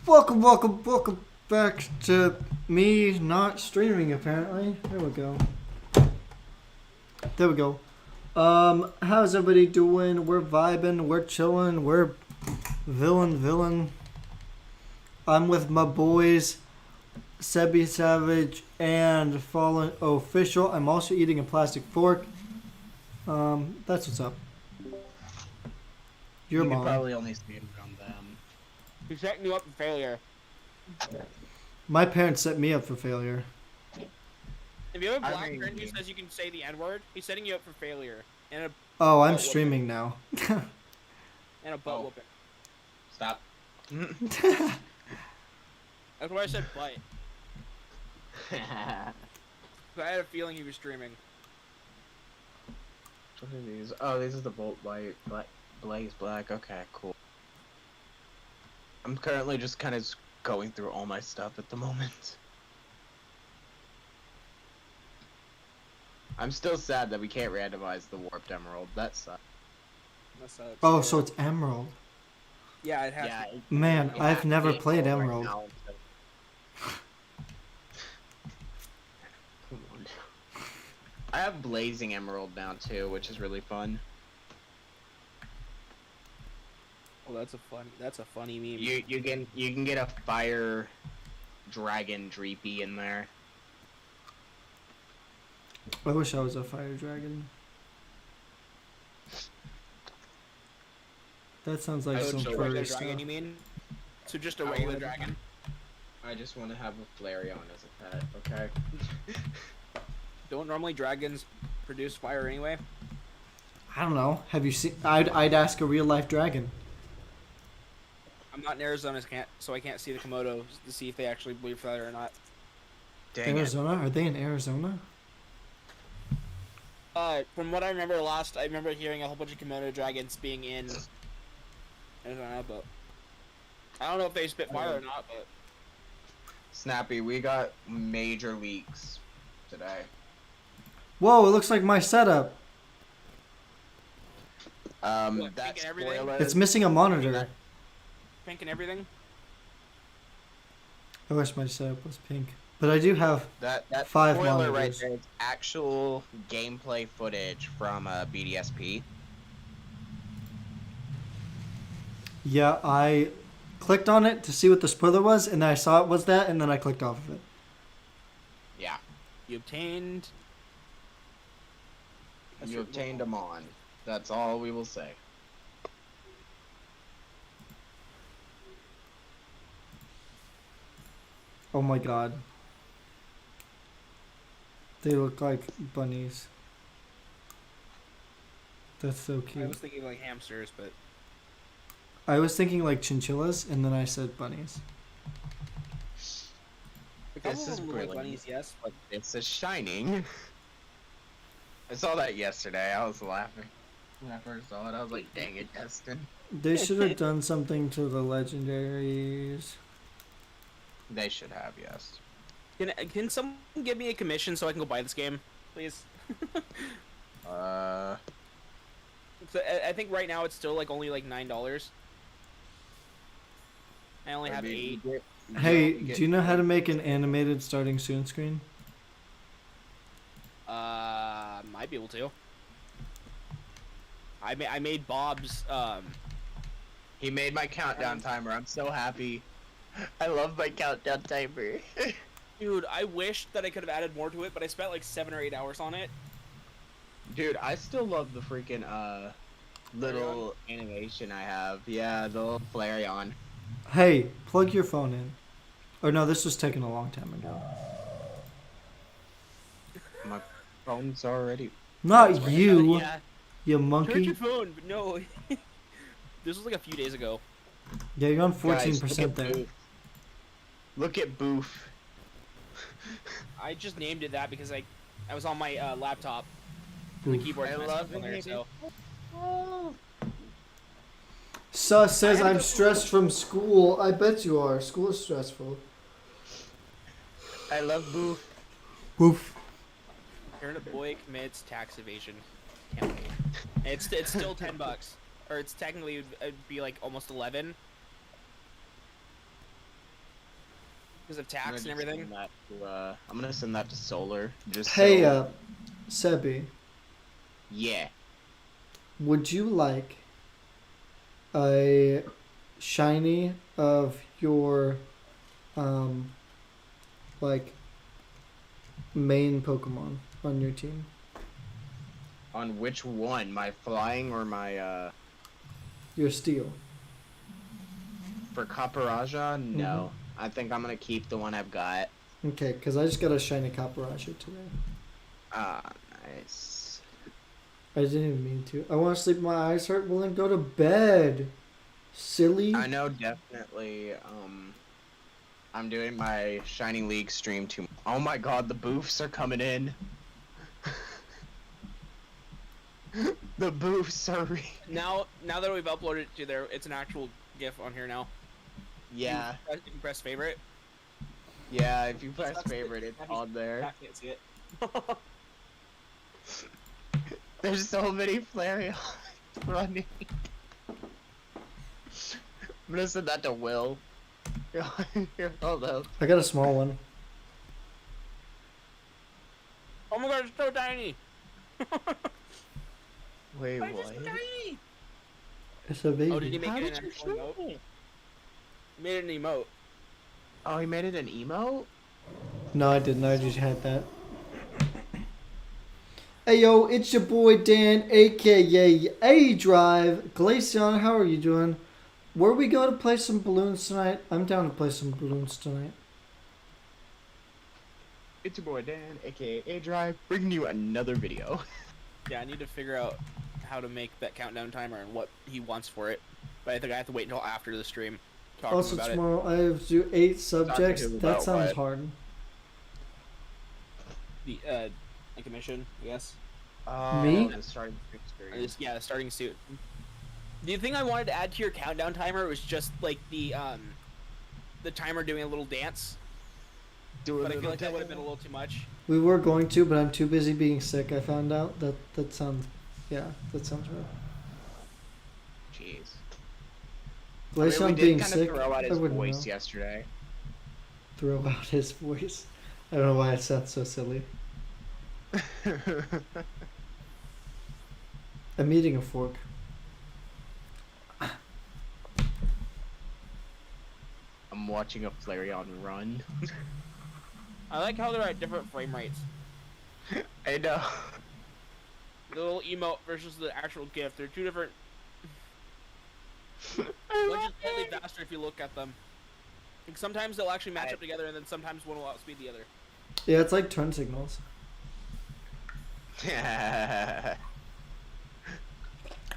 Welcome back to me not streaming apparently. There we go. How's everybody doing? We're vibing, we're chilling, we're villain. I'm with my boys, Sebi Savage and Fallen Official. I'm also eating a plastic fork. That's what's up. Your You mom. could probably only see it from them. He's setting you up for failure. My parents set me up for failure. If you have a I black mean- friend who says you can say the N-word, he's setting you up for failure. And a Oh, I'm butt streaming now. whooping. And a butt Oh. whooping. Stop. That's why I said butt. I had a feeling he was streaming. What are these? Oh, these are the Bolt Light, Blaze Black. Okay, cool. I'm currently just kind of going through all my stuff at the moment. I'm still sad that we can't randomize the Warped Emerald. That sucks. Oh, so it's Emerald. Yeah, it has Yeah, to. Man, yeah, I've never it's played all right Emerald. now, so- Come on. I have Blazing Emerald now too, which is really fun. Well, that's a funny meme. You can get a Fire Dragon Dreepy in there. I wish I was a fire dragon. That sounds like I would some so a regular furry dragon, stuff. you mean? So just a I regular would- dragon? I just want to have a Flareon as a pet, okay? Don't normally dragons produce fire anyway? I don't know. Have you seen? I'd ask a real life dragon. I'm not in Arizona, so I can't see the Komodos to see if they actually breathe fire or not. Dang Arizona? Are they in Arizona? From what I remember I remember hearing a whole bunch of Komodo dragons being in Arizona, but I don't know if they spit fire or not, but Snappy, we got major leaks today. Whoa! It looks like my setup. What, That pink and everything? spoiler. It's missing a monitor. pink and everything. I wish my setup was pink, but I do have. That 5 spoiler right monitors. there is actual gameplay footage from BDSP. Yeah, I clicked on it to see what the spoiler was, and then I saw it was that, and then I clicked off of it. Yeah, You obtained. you obtained them on. That's all we will say. Oh my god. They look like bunnies. That's so I cute. was thinking like hamsters, but I was thinking like chinchillas, and then I said bunnies. a couple This of is them look like brilliant. bunnies, yes. But it's a shining. I saw that yesterday. I was laughing when I first saw it. I was like, "Dang it, Destin." They should have done something to the legendaries. They should have, yes. Can someone give me a commission so I can go buy this game, please? So I think right now it's still like only like $9. I only have 8. Hey, do you know how to make an animated starting soon screen? Might be able to. I made Bob's He made my countdown timer. I'm so happy. I love my countdown timer. Dude, I wish that I could have added more to it, but I spent like 7 or 8 hours on it. Dude, I still love the freaking little animation I have. Yeah, the little Flareon. Hey, plug your phone in. Or no, this was taken a long time ago. My phone's already. Not you, Yeah, you turn monkey. your phone, but no. This was like a few days ago. Yeah, you're on Guys, 14% there. Boof. Look at Boof. I just named it that because I was on my laptop. The Oof. keyboard I messed love up on there, it. so. Sus says I had I'm to- stressed from school. I bet you are. School is stressful. I love Boof. Woof. Turnip boy commits tax evasion. Can't wait. It's still $10, or it's technically it'd be like almost 11. Because of tax and everything. I'm gonna send that to Solar. Just Hey, so... Sebi, Yeah. would you like a shiny of your, like, main Pokemon on your team? On which one? My flying or my Your steel. for Caparaja? No. I think I'm gonna keep the one I've got. Okay, because I just got a shiny Caparaja today. Ah, nice. I didn't even mean to. I want to sleep. My eyes hurt. Well, then go to bed. Silly. I know, definitely. I'm doing my Shining League stream too. Oh my god, the boofs are coming in. The boofs are. Now that we've uploaded it to there, it's an actual GIF on here now. Yeah. You can press favorite. Yeah, if you press favorite, it's on there. I can't see it. There's so many Flareons running. I'm gonna send that to Will. Here, hold up. I got a small one. Oh my god, it's so tiny! Wait, Why is what? it so tiny? It's a baby. Oh, did he make How it did an you actual show emote? it? He made it an emote. Oh, he made it an emote? No, I didn't. I just had that. Hey yo, it's your boy Dan, aka A Drive. Glaceon, how are you doing? Where we go to play some balloons tonight? I'm down to play some balloons tonight. It's your boy Dan, aka A-Drive, bringing you another video. Yeah, I need to figure out how to make that countdown timer and what he wants for it. But I think I have to wait until after the stream. to talk to him Also about tomorrow I have to do 8 subjects. him That about sounds what? hard. The like a mission, I guess. Me? Starting Yeah, starting soon. The thing I wanted to add to your countdown timer was just like the timer doing a little dance. But I feel like that would have been a little too much. We were going to, but I'm too busy being sick. I found out that sounds, yeah, that sounds right. Jeez. Glaceon we being did kind sick. of throw out I his wouldn't voice know. yesterday. Throw out his voice. I don't know why it sounds so silly. I'm eating a fork. I'm watching a Flareon run. I like how they're at different frame rates. I know. The little emote versus the actual GIF. They're two different. I One's love just slightly it. faster if you look at them. Like sometimes they'll actually match up together, and then sometimes one will outspeed the other. Yeah, it's like turn signals.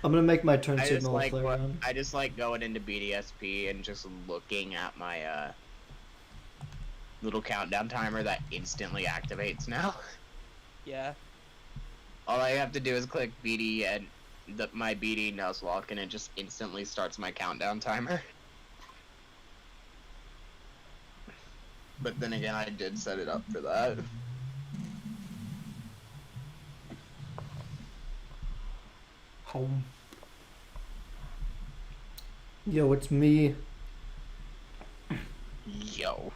I'm gonna make my turn signal a Flareon. I just like going into BDSP and just looking at my little countdown timer that instantly activates now. Yeah. All I have to do is click BD and my BD Nuzlocke and it just instantly starts my countdown timer. But then again, I did set it up for that. Home. Yo, it's me. Yo.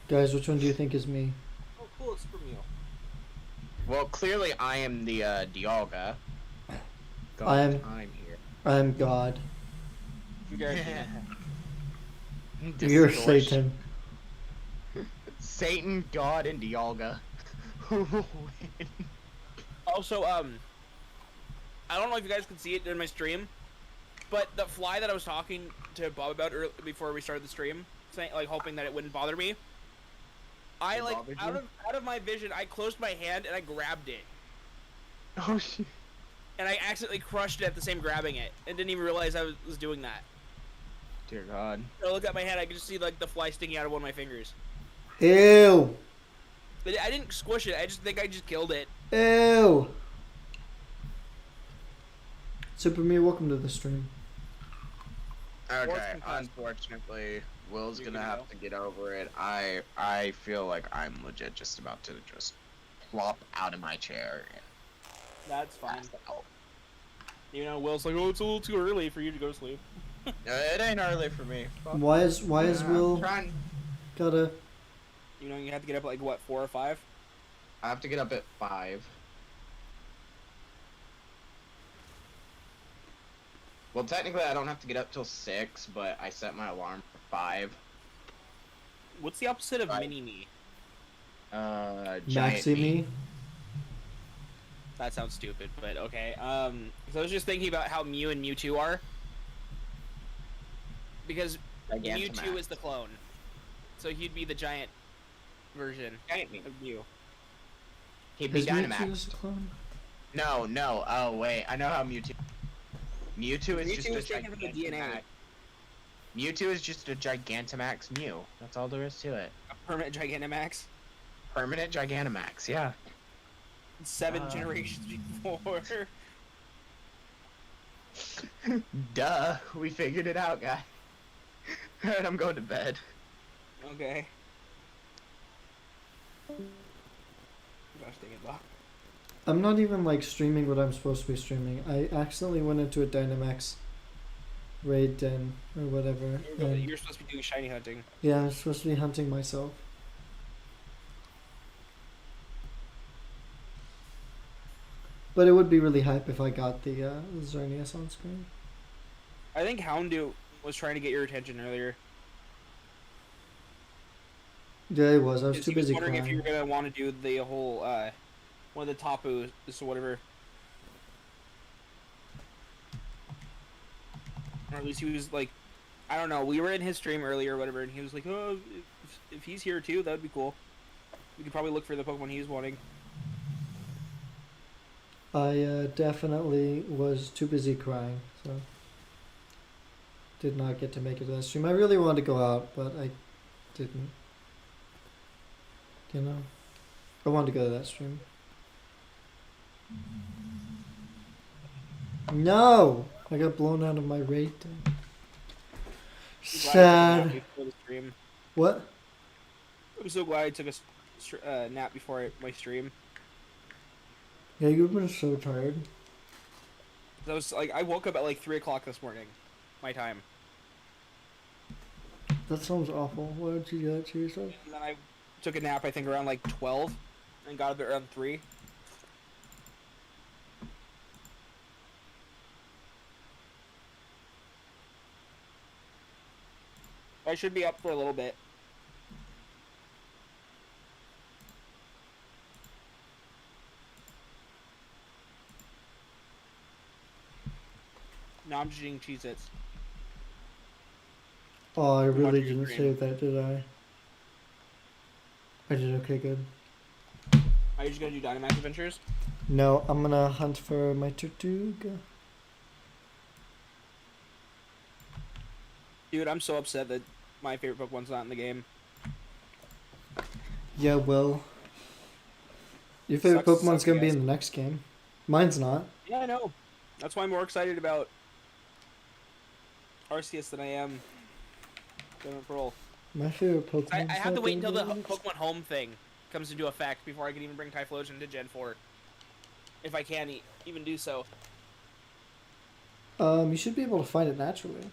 Guys, which one do you think is me? Oh, cool! It's from you. Well, clearly I am the Dialga. I am- I'm here. I'm God. You guys. You're Distortion. Satan. Satan, God, and Dialga. Who will win? Also, I don't know if you guys can see it during my stream, but the fly that I was talking to Bob about before we started the stream, saying like hoping that it wouldn't bother me. I It like bothered out you? of my vision, I closed my hand and I grabbed it, Oh shit. and I accidentally crushed it at the same grabbing it, and didn't even realize I was doing that. Dear God. So I look at my hand, I could just see like the fly sticking out of one of my fingers. Ew. But I didn't squish it. I just think I just killed it. Ew. Super Me, welcome to the stream. Okay, concussed. unfortunately, Will's You gonna gonna have go? to get over it. I feel like I'm legit just about to just flop out of my chair and That's fine. pass out. You know, Will's like, oh, it's a little too early for you to go to sleep. It ain't early for me. Fuck. Why is Yeah, Will? Gotta. You know, you have to get up at, like, what, 4 or 5? I have to get up at 5. Well, technically, I don't have to get up till 6, but I set my alarm for 5. What's the opposite of Right. mini-me? Giant Maxi me. me. That sounds stupid, but okay. So I was just thinking about how Mew and Mewtwo are. Because Mewtwo Gigantamax. is the clone. So he'd be the giant version Giant me. of Mew. He'd be Is Mewtwo Dynamax. a clone? No. Oh, wait. I know how Mewtwo... Mewtwo is just Mewtwo a is taken from the DNA. Gigantamax. Mewtwo is just a Gigantamax Mew. That's all there is to it. A permanent Gigantamax. Permanent Gigantamax, yeah. 7 generations before. Duh. We figured it out, guy. Alright, I'm going to bed. Okay. Gosh dang it, Bob. I'm not even like streaming what I'm supposed to be streaming. I accidentally went into a Dynamax raid den or whatever. And You're supposed to be doing shiny hunting. yeah, I'm supposed to be hunting myself. But it would be really hype if I got the Xerneas on screen. I think Houndoom was trying to get your attention earlier. Yeah, it was. I was Because too he was busy wondering if you were crying. gonna want to do the whole one of the Tapu or whatever. Or at least he was like, I don't know. We were in his stream earlier or whatever, and he was like, "Oh, if he's here too, that would be cool. We could probably look for the Pokemon he's wanting." I definitely was too busy crying, so did not get to make it to that stream. I really wanted to go out, but I didn't. You know, I wanted to go to that stream. No, I got blown out of my raid. I'm glad I took a nap Sad. before the stream. What? I'm so glad I took a nap before my stream. Yeah, you've been so tired. I was like, I woke up at like 3 o'clock this morning, my time, That sounds awful. Why don't you do that to yourself? and then I took a nap. I think around like 12, and got up at around 3. I should be up for a little bit. No, I'm just eating Cheez-Its. Oh, I really watching your didn't stream. save that, did I? I did okay, good. Are you just gonna do Dynamax Adventures? No, I'm gonna hunt for my tirtouga. Dude, I'm so upset that my favorite Pokemon's not in the game. Yeah, well, your favorite Sucks, Pokemon's gonna be guys. in the next game. Mine's not. Yeah, I know. That's why I'm more excited about Arceus than I am Diamond Pearl. My favorite Pokemon. I have to wait until the Pokemon Home thing comes into effect before I can even bring Typhlosion to Gen 4. If I can even do so. You should be able to find it naturally.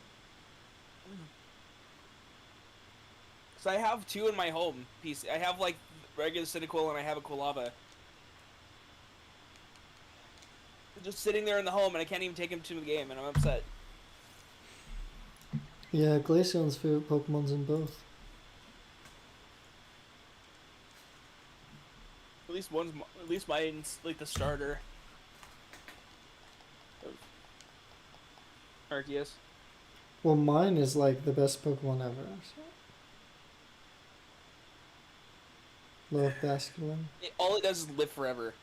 So I have 2 in my home piece. I have like regular Cyndaquil and I have a Quilava. They're just sitting there in the home and I can't even take him to the game and I'm upset. Yeah, Glaceon's favorite Pokemon's in both. At least mine's like the starter. Of Arceus. Well, mine is like the best Pokemon ever. So. Love Basculin. All it does is live forever.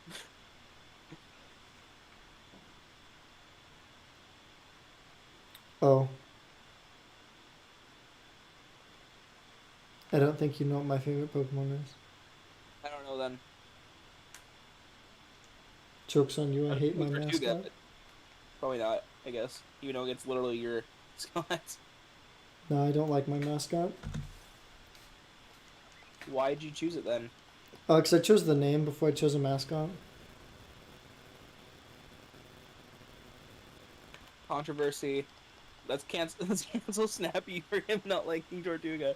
Oh. I don't think you know what my favorite Pokemon is. I don't know then. Joke's on you, I hate my Tirtouga, mascot. but probably not, I guess. Even though it's literally your Skelett. No, I don't like my mascot. Why'd you choose it then? Oh, because I chose the name before I chose a mascot. Controversy. Let's cancel Snappy for him not liking Tortuga.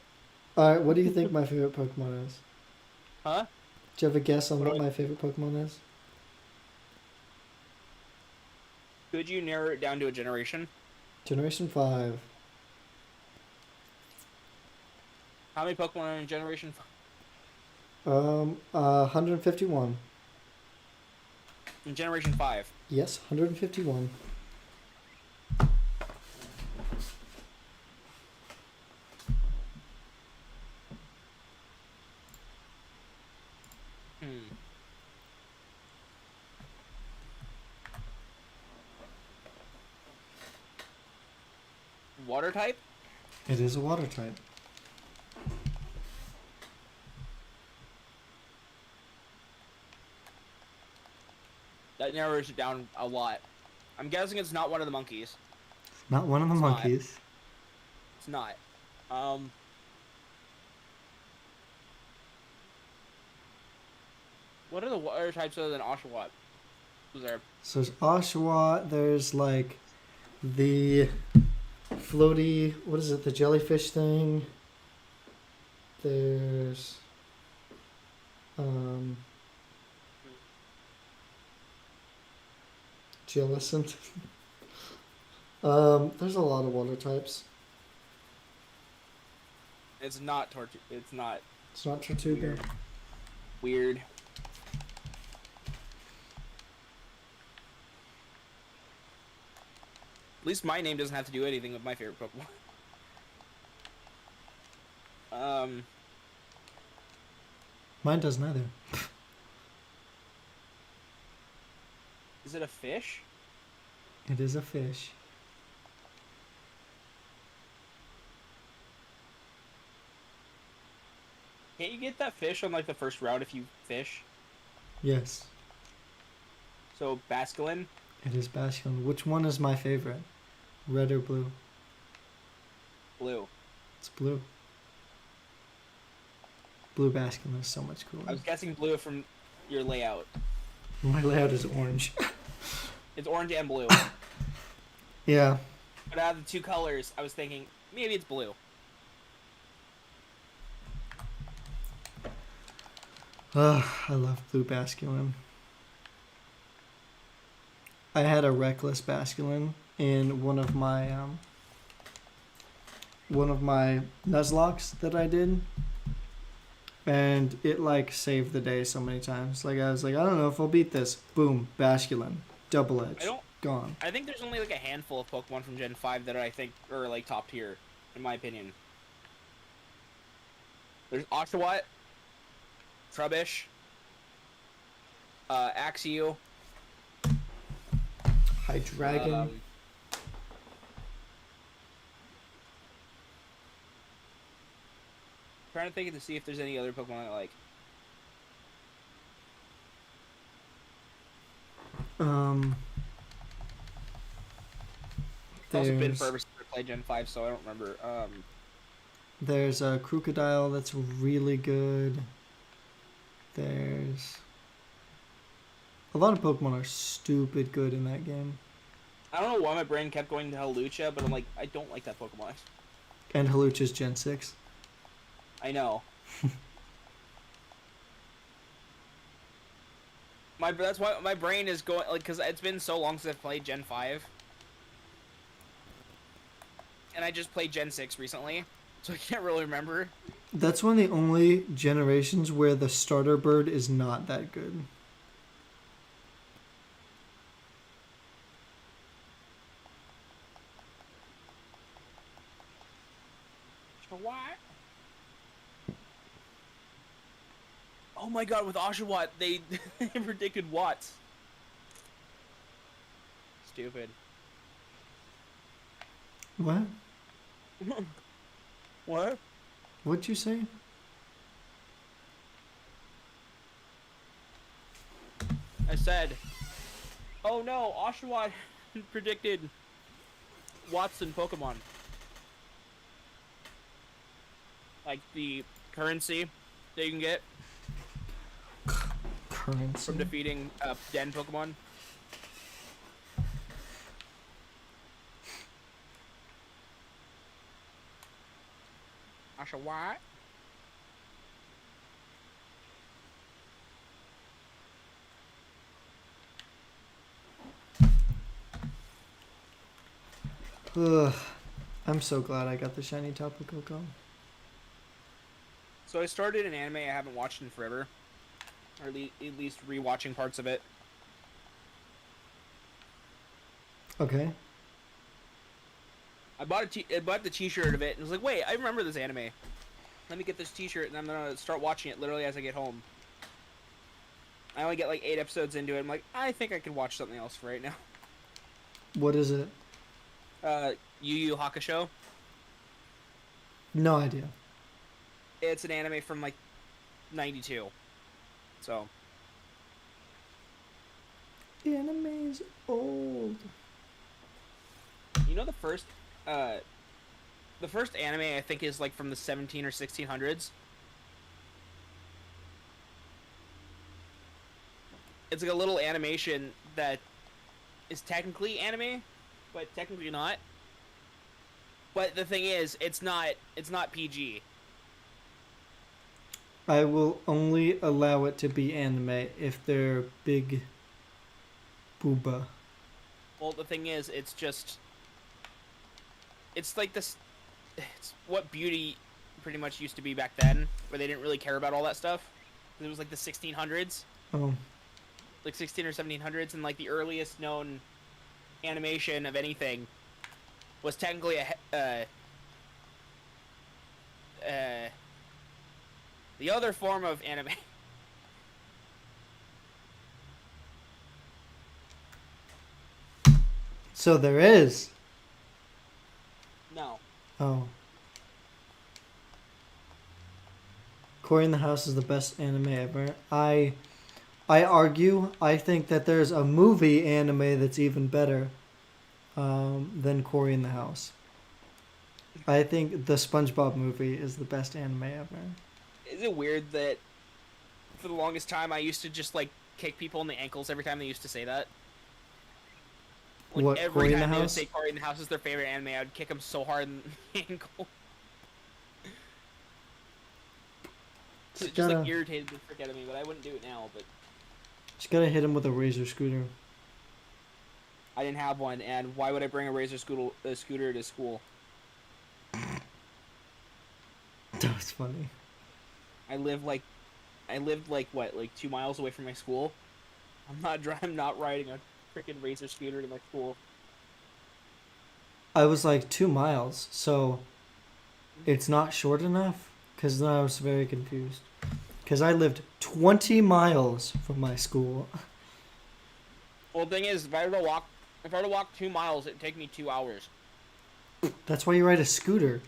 Alright, what do you think my favorite Pokemon is? Huh? Do you have a guess on What what do I- my favorite Pokemon is? Could you narrow it down to a generation? Generation 5. How many Pokemon are in Generation 5? 151. In Generation 5. Yes, 151. Hmm. Water type? It is a water type. That narrows it down a lot. I'm guessing it's not one of the monkeys. Not one of the It's not. monkeys. It's not. What are the water types other than Oshawott? Was there? So there's Oshawott, there's like the floaty, what is it, the jellyfish thing. There's Jellicent. There's a lot of water types. It's not Tortu. It's not It's not Tirtouga. weird. At least my name doesn't have to do anything with my favorite Pokemon. Mine doesn't either. Is it a fish? It is a fish. Can't you get that fish on like the first route if you fish? Yes, So Basculin, it is Basculin. Which one is my favorite? Red or blue? blue. It's blue. Blue Basculin is so much cooler. I was guessing blue from your layout. My layout is orange. It's orange and blue. Yeah. But out of the two colors, I was thinking maybe it's blue. Ugh, I love blue Basculin. I had a reckless Basculin in one of my Nuzlocks that I did. And it like saved the day so many times. Like I was like, I don't know if I'll beat this. Boom, Basculin. Double edge. Gone. I think there's only like a handful of Pokemon from Gen 5 that I think are like top tier, in my opinion. There's Oshawott, Trubbish, Axew. Hydreigon. Trying to think to see if there's any other Pokemon I like. It's also been forever since I played Gen 5, so I don't remember. There's a crocodile that's really good. There's a lot of Pokemon are stupid good in that game. I don't know why my brain kept going to Hawlucha, but I'm like, I don't like that Pokemon. And Hawlucha's Gen 6. I know. That's why my brain is going, like, because it's been so long since I've played Gen 5. And I just played Gen 6 recently, so I can't really remember. That's one of the only generations where the starter bird is not that good. What? Oh my god, with Oshawott, they predicted Watts. Stupid. What? What? What'd you say? I said, oh no, Oshawott predicted Watson Pokemon. Like the currency that you can get Currency. from defeating Den Pokemon. Oshawott? Ugh. I'm so glad I got the shiny Tapu Koko. So I started an anime I haven't watched in forever, or at least rewatching parts of it. Okay. I bought the T-shirt of it, and was like, wait, I remember this anime. Let me get this T-shirt, and I'm gonna start watching it literally as I get home. I only get like 8 episodes into it. I'm like, I think I could watch something else for right now. What is it? Yu Yu Hakusho. No idea. It's an anime from like '92. So. The anime's old. You know the first anime I think is like from the 17 or 1600s. It's like a little animation that is technically anime, but technically not. But the thing is, it's not PG. I will only allow it to be anime if they're big booba. Well, the thing is, it's like this. It's what beauty pretty much used to be back then, where they didn't really care about all that stuff. It was like the 1600s. Oh. Like 16 or 1700s, and like the earliest known animation of anything was technically the other form of anime. So there is. No. Oh. Cory in the House is the best anime ever. I argue. I think that there's a movie anime that's even better than Cory in the House. I think the SpongeBob movie is the best anime ever. Is it weird that for the longest time I used to just like kick people in the ankles every time they used to say that? Like, What, every Cory in time the they would House? say Cory in the House is their favorite anime, I would kick them so hard in the ankle. So it just like irritated the frick out of me, but I wouldn't do it now. But Just gotta hit him with a razor scooter. I didn't have one, and why would I bring a razor scooter to school? That was funny. I lived like what, like 2 miles away from my school. I'm not riding a freaking razor scooter to my school. I was like 2 miles, so it's not short enough? Because then I was very confused. Because I lived 20 miles from my school. Well, the thing is, if I were to walk 2 miles, it'd take me 2 hours. That's why you ride a scooter.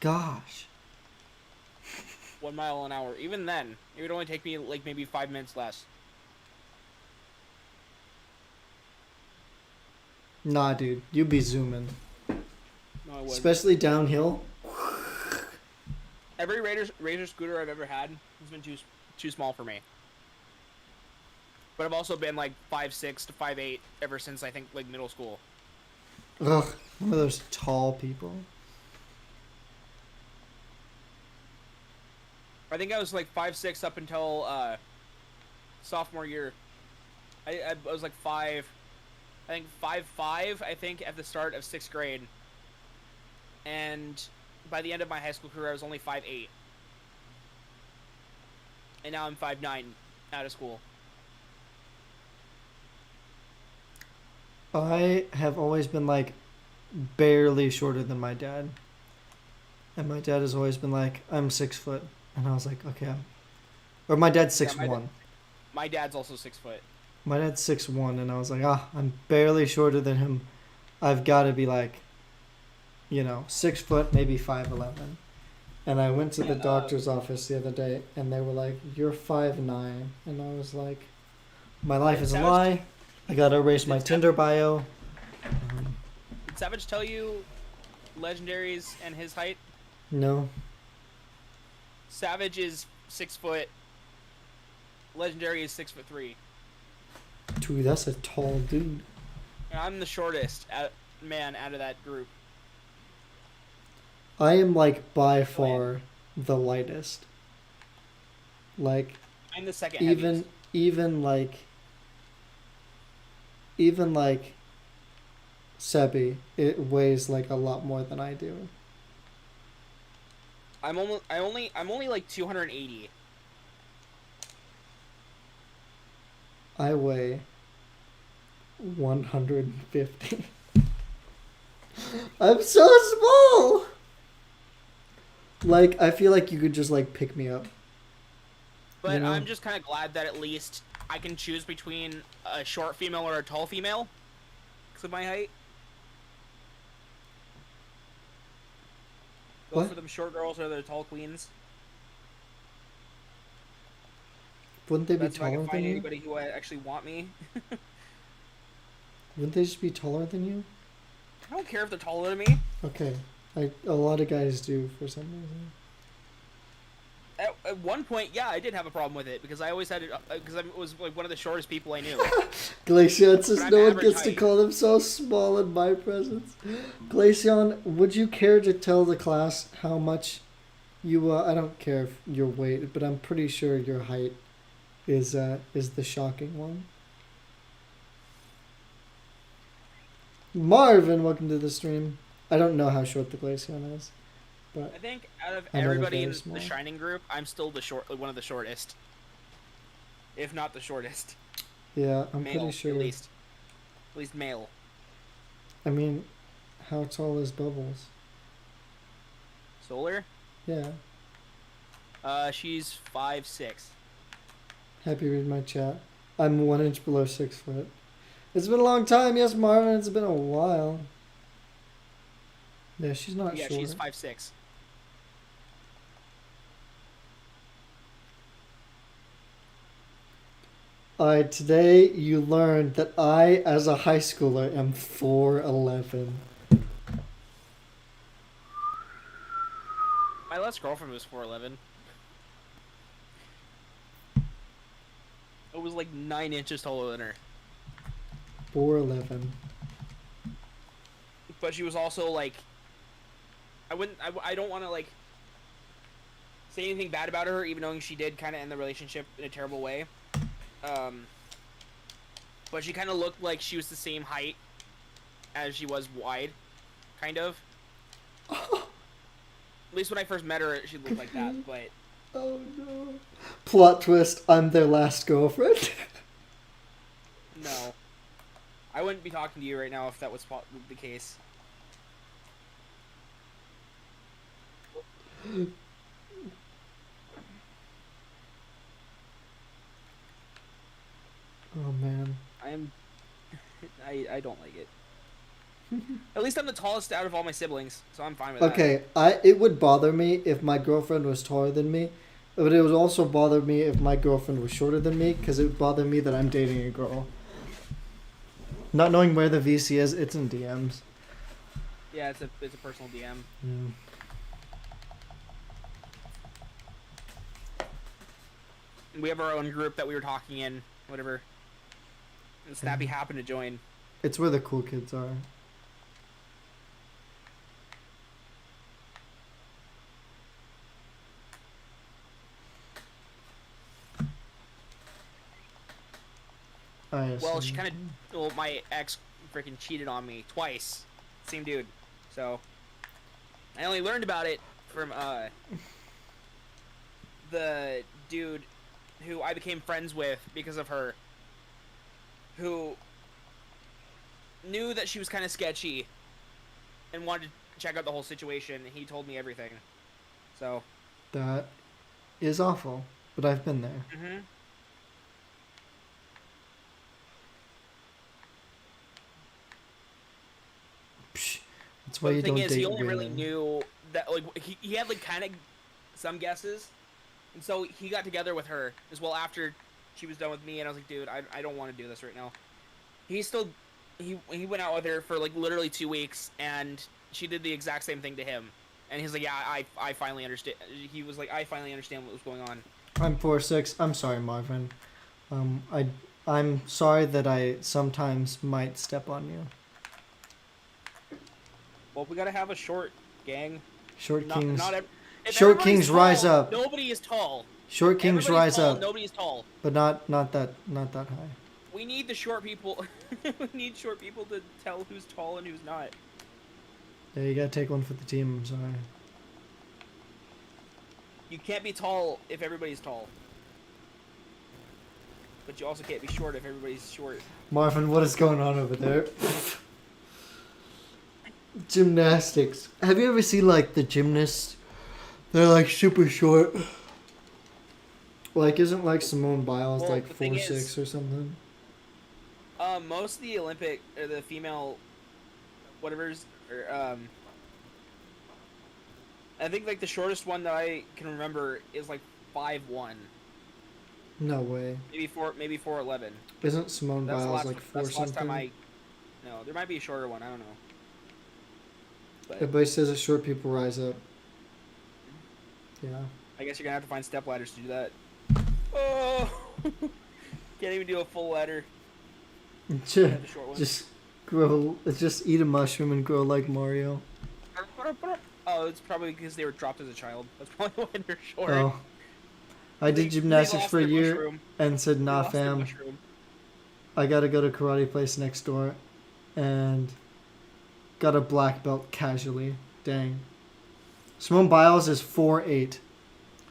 Gosh. 1 mile an hour. Even then, it would only take me like maybe 5 minutes less. Nah, dude. You'd be zooming. No, I wouldn't. Especially downhill. Every razor scooter I've ever had has been too small for me. But I've also been like 5'6" to 5'8" ever since I think like middle school. Ugh. One of those tall people. I think I was like 5'6" up until sophomore year. I was like 5'5", I think, at the start of 6th grade. And by the end of my high school career, I was only 5'8". And now I'm 5'9", out of school. I have always been like barely shorter than my dad. And my dad has always been like, I'm 6 foot. And I was like, okay. Or my dad's 6'1". My dad's also 6 foot. My dad's 6'1", and I was like, I'm barely shorter than him. I've got to be like, 6 foot, maybe 5'11". And I went to the doctor's office the other day, and they were like, you're 5'9". And I was like, my life is a lie. I got to erase my Tinder bio. Did Savage tell you Legendary's and his height? No. Savage is 6 foot. Legendary is 6'3". Dude, that's a tall dude. And I'm the shortest man out of that group. I am like by far the lightest. Like I'm the second heaviest. even like Sebi, it weighs like a lot more than I do. I'm only like 280. I weigh 150. I'm so small. Like I feel like you could just like pick me up. But You know? I'm just kind of glad that at least I can choose between a short female or a tall female because of my height. Go What? for them short girls or the tall queens. Wouldn't they That's be if I taller can find than you? anybody who actually want me. Wouldn't they just be taller than you? I don't care if they're taller than me. Okay. A lot of guys do for some reason. At one point, yeah, I did have a problem with it because I always had it because I was like one of the shortest people I knew. Glaceon But says I'm no one average gets to height. call them so small in my presence. Glaceon, would you care to tell the class how much you I don't care if your weight, but I'm pretty sure your height is the shocking one. Marvin, welcome to the stream. I don't know how short the Glaceon is, but I think out of I know they're everybody very in small. the Shining group, I'm still one of the shortest, if not the shortest. yeah, I'm Male, pretty sure. at least male. I mean, how tall is Bubbles? Solar. Yeah. She's 5'6". Happy reading my chat. I'm 1 inch below 6 foot. It's been a long time, yes, Marvin. It's been a while. Yeah, she's not Yeah, short. she's 5'6". Alright, today you learned that I, as a high schooler, am 4'11". My last girlfriend was 4'11". It was like 9 inches taller than her. 4'11". But she was also like, I don't want to like say anything bad about her, even knowing she did kind of end the relationship in a terrible way. But she kind of looked like she was the same height as she was wide, kind of. At least when I first met her, she looked like that. But Oh no. Plot twist, I'm their last girlfriend. no, I wouldn't be talking to you right now if that was the case. Oh man. I don't like it. At least I'm the tallest out of all my siblings, so I'm fine with that. Okay, it would bother me if my girlfriend was taller than me, but it would also bother me if my girlfriend was shorter than me, because it would bother me that I'm dating a girl. Not knowing where the VC is, it's in DMs. Yeah, it's a personal DM. Yeah. We have our own group that we were talking in, whatever. And Snappy happened to join. It's where the cool kids are. Well, she kind of... Well, my ex freaking cheated on me twice. Same dude. So, I only learned about it from, the dude who I became friends with because of her. Who knew that she was kind of sketchy and wanted to check out the whole situation. He told me everything. So... That is awful, but I've been there. Mm-hmm. Psh, that's why But you the thing don't is, date he only really women. knew that, like, he had, like, kind of some guesses. And so he got together with her as well after she was done with me, and I was like, dude, I don't want to do this right now. He went out with her for, like, literally 2 weeks, and she did the exact same thing to him. And he's like, yeah, I finally understand. He was like, I finally understand what was going on. I'm 4'6". I'm sorry, Marvin. I'm sorry that I sometimes might step on you. Well, we gotta have a short gang. Short kings. If Short everybody's kings rise tall, up. Nobody is tall. Short kings Everybody's rise tall, up. Nobody is tall. But not that high. We need the short people. We need short people to tell who's tall and who's not. Yeah, you gotta take one for the team. I'm sorry. You can't be tall if everybody's tall. But you also can't be short if everybody's short. Marvin, what is going on over there? Gymnastics. Have you ever seen like the gymnasts? They're like super short. Like, isn't like Simone Biles Well, like the thing 4'6" is- or something? Most of the Olympic or the female, whatever's, or I think like the shortest one that I can remember is like 5'1". No way. Maybe 4'11". Isn't Simone That's the Biles last. like 4 That's the last something? time I. No, there might be a shorter one. I don't know. But Everybody says that short people rise up. Yeah. I guess you're gonna have to find step ladders to do that. Oh, can't even do a full ladder. Just, The short one. just grow. Just eat a mushroom and grow like Mario. Oh, it's probably because they were dropped as a child. That's probably why they're short. Oh. I did gymnastics for a year Mushroom. and said, They nah, lost their fam. mushroom. I gotta go to karate place next door, and got a black belt casually. Dang. Simone Biles is 4'8".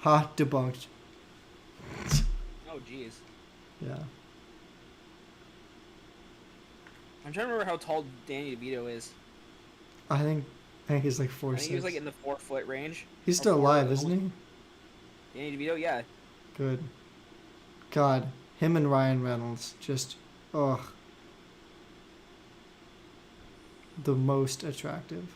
Ha, debunked. Oh, jeez. Yeah. I'm trying to remember how tall Danny DeVito is. I think he's like 4'6". I think he was like in the 4-foot range. He's still or alive, 4, isn't he? Danny DeVito, yeah. Good. God, him and Ryan Reynolds, just, ugh. The most attractive.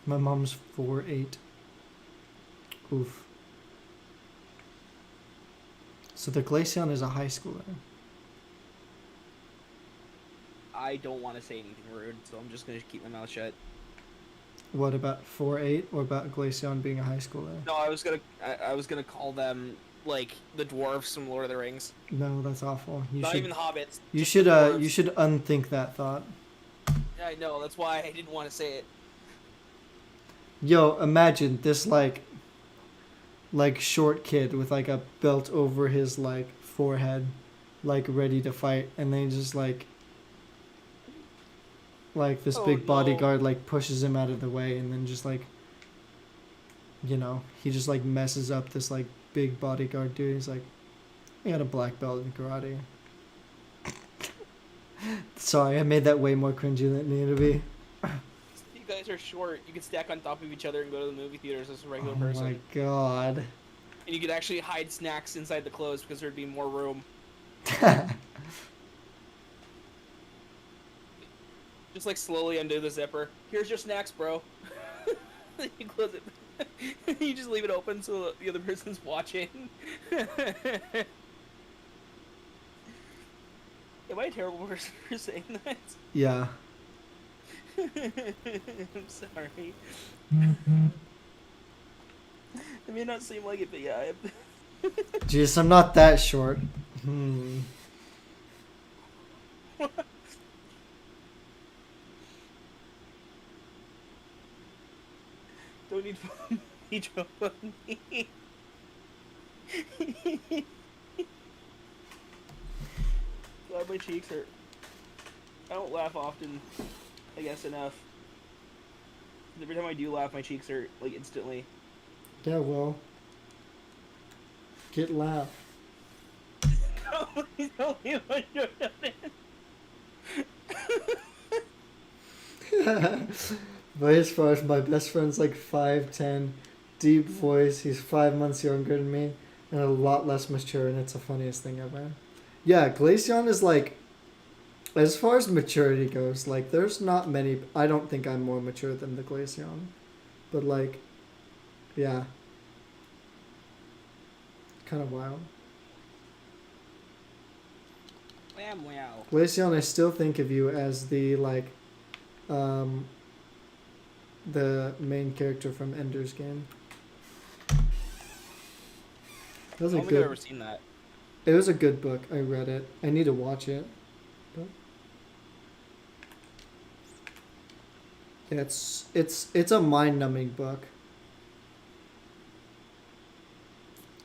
My mom's 4'8". Oof. So the Glaceon is a high schooler. I don't want to say anything rude, so I'm just gonna keep my mouth shut. What about 4'8", or about Glaceon being a high schooler? No, I was gonna call them like the dwarves from Lord of the Rings. No, that's awful. You Not should even the hobbits. you just should the dwarves. you should unthink that thought. Yeah, I know. That's why I didn't want to say it. Yo, imagine this like short kid with like a belt over his like forehead, like ready to fight, and then just like this Oh, big no. bodyguard like pushes him out of the way, and then just like, you know, he just like messes up this like big bodyguard dude. He's like, I got a black belt in karate. Sorry, I made that way more cringy than it needed to be. You guys are short. You can stack on top of each other and go to the movie theaters as a regular Oh person. my god. And you could actually hide snacks inside the clothes because there'd be more room. Just like slowly undo the zipper. Here's your snacks, bro. Then you close it. You just leave it open so the other person's watching. Am I a terrible person for saying that? Yeah. I'm sorry. It may not seem like it, but yeah. Jeez, I'm not that short. Don't need fun. He drove on me. God, my cheeks hurt. I don't laugh often, I guess enough. Every time I do laugh, my cheeks hurt, like, instantly. Yeah, well. Get laugh. Please tell me what you're But as far as my best friend's like 5'10", deep voice, he's 5 months younger than me, and a lot less mature, and it's the funniest thing ever. Yeah, Glaceon is like, as far as maturity goes, like there's not many, I don't think I'm more mature than the Glaceon. But like, yeah. Kind of wild. Wow. Glaceon, I still think of you as the like, the main character from Ender's Game. That was I a don't think I've ever good. seen that. It was a good book. I read it. I need to watch it. But It's a mind-numbing book.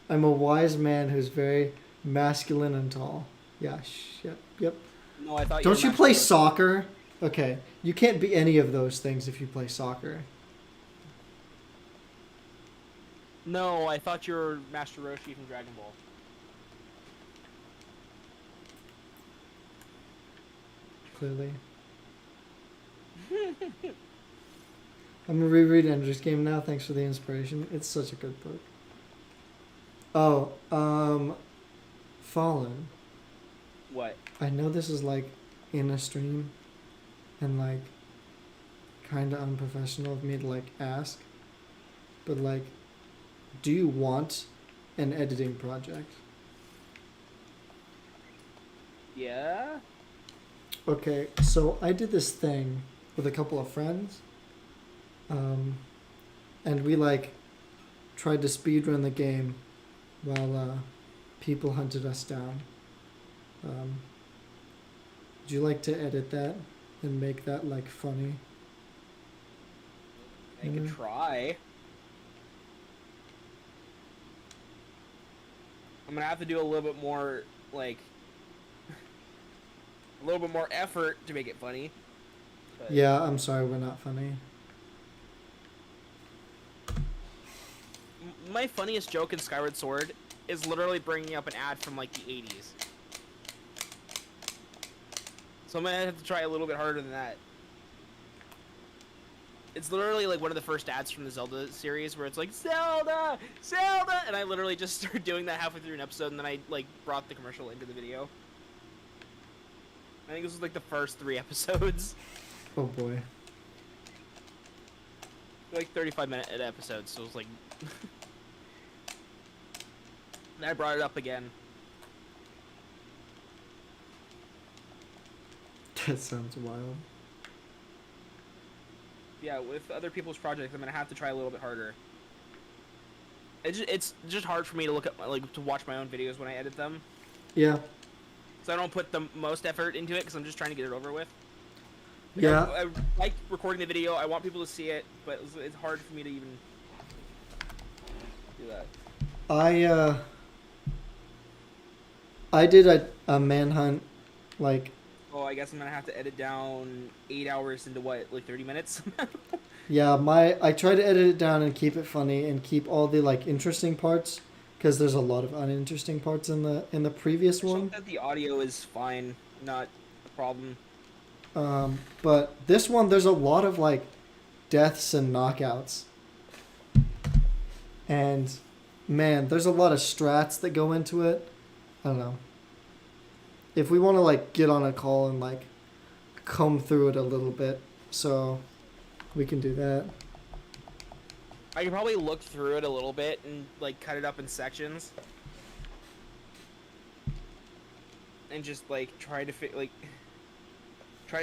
I'm a wise man who's very masculine and tall. Yeah, yep. No, I thought. Don't were you play Master Roshi. soccer? Okay, you can't be any of those things if you play soccer. No, I thought you were Master Roshi from Dragon Ball. Clearly. I'm gonna reread Ender's Game now. Thanks for the inspiration. It's such a good book. Oh, Fallen. What? I know this is like in a stream and like kind of unprofessional of me to like ask, but like, do you want an editing project? Yeah. Okay, so I did this thing with a couple of friends, and we like tried to speedrun the game while people hunted us down. Would you like to edit that and make that like funny? I could try. I'm gonna have to do a little bit more, like, a little bit more effort to make it funny. But Yeah, I'm sorry, we're not funny. my funniest joke in Skyward Sword is literally bringing up an ad from like the 80s. So I'm gonna have to try a little bit harder than that. It's literally like one of the first ads from the Zelda series where it's like, Zelda! Zelda! And I literally just started doing that halfway through an episode and then I like brought the commercial into the video. I think this was like the first 3 episodes. Oh boy. Like 35-minute episodes, so it was like... And I brought it up again. That sounds wild. Yeah, with other people's projects, I'm gonna have to try a little bit harder. It's just hard for me to look at to watch my own videos when I edit them, Yeah. so I don't put the most effort into it because I'm just trying to get it over with. Like, Yeah. I like recording the video. I want people to see it, but it's hard for me to even do that. I did a manhunt, like, Oh, I guess I'm gonna have to edit down 8 hours into what, like 30 minutes? yeah, I try to edit it down and keep it funny and keep all the like interesting parts, because there's a lot of uninteresting parts in the previous I hope one. that the audio is fine, not a problem. But this one, there's a lot of like deaths and knockouts, and man, there's a lot of strats that go into it. I don't know. If we want to like get on a call and like comb through it a little bit, so we can do that. I could probably look through it a little bit and like cut it up in sections, and just like try to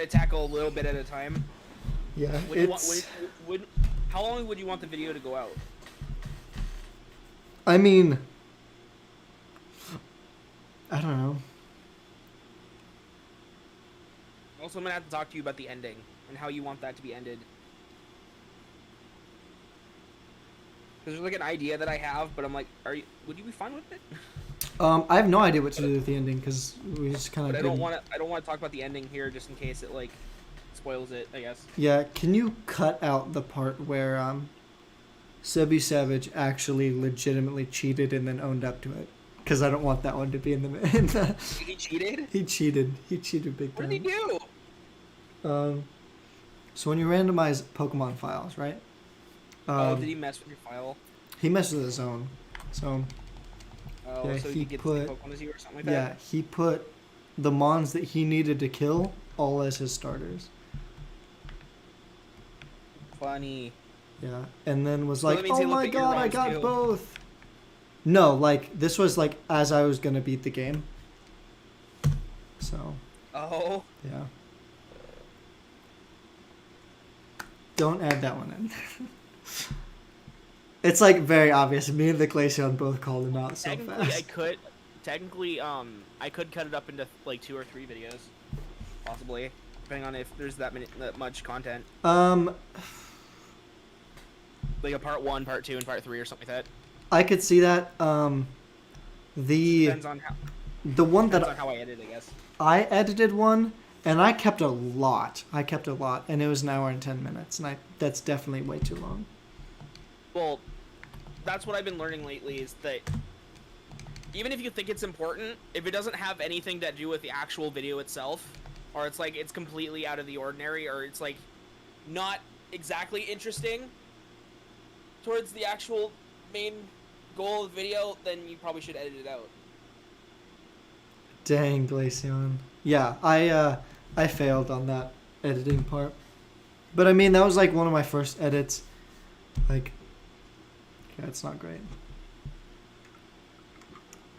tackle a little bit at a time. Yeah, How long would you want the video to go out? I mean, I don't know. Also, I'm gonna have to talk to you about the ending and how you want that to be ended. Because there's like an idea that I have, but I'm like, would you be fine with it? I have no idea what to do with the ending because we just kind of. But I don't want to talk about the ending here just in case it like spoils it, I guess. Yeah, can you cut out the part where Sebi Savage actually legitimately cheated and then owned up to it? Because I don't want that one to be in the. He cheated? He cheated. He cheated big What time. did he do? So when you randomize Pokemon files, right? Did he mess with your file? He messed with his own. So Oh, yeah, so he he gets the put- same Pokemon as you or something like yeah, that? he put the Mons that he needed to kill all as his starters. Funny. Yeah, and then was So like, that means he "Oh looked my at your god, I ROMs got too." both." No, like this was like as I was gonna beat the game. So Oh. yeah. Don't add that one in. It's like very obvious. Me and the Glaceon both called him out so Technically, fast. I could cut it up into like 2 or 3 videos, possibly. depending on if there's that much content. Like a part 1, part 2, and part 3 or something like that. I could see that. Depends on how. The one Depends that on how I edit, I guess. I edited one, and I kept a lot. And it was an hour and 10 minutes, and that's definitely way too long. Well, that's what I've been learning lately is that even if you think it's important, if it doesn't have anything to do with the actual video itself, or it's like it's completely out of the ordinary, or it's like not exactly interesting towards the actual main goal of the video, then you probably should edit it out. Dang, Glaceon. Yeah, I failed on that editing part. But I mean, that was like one of my first edits. Like, yeah, it's not great.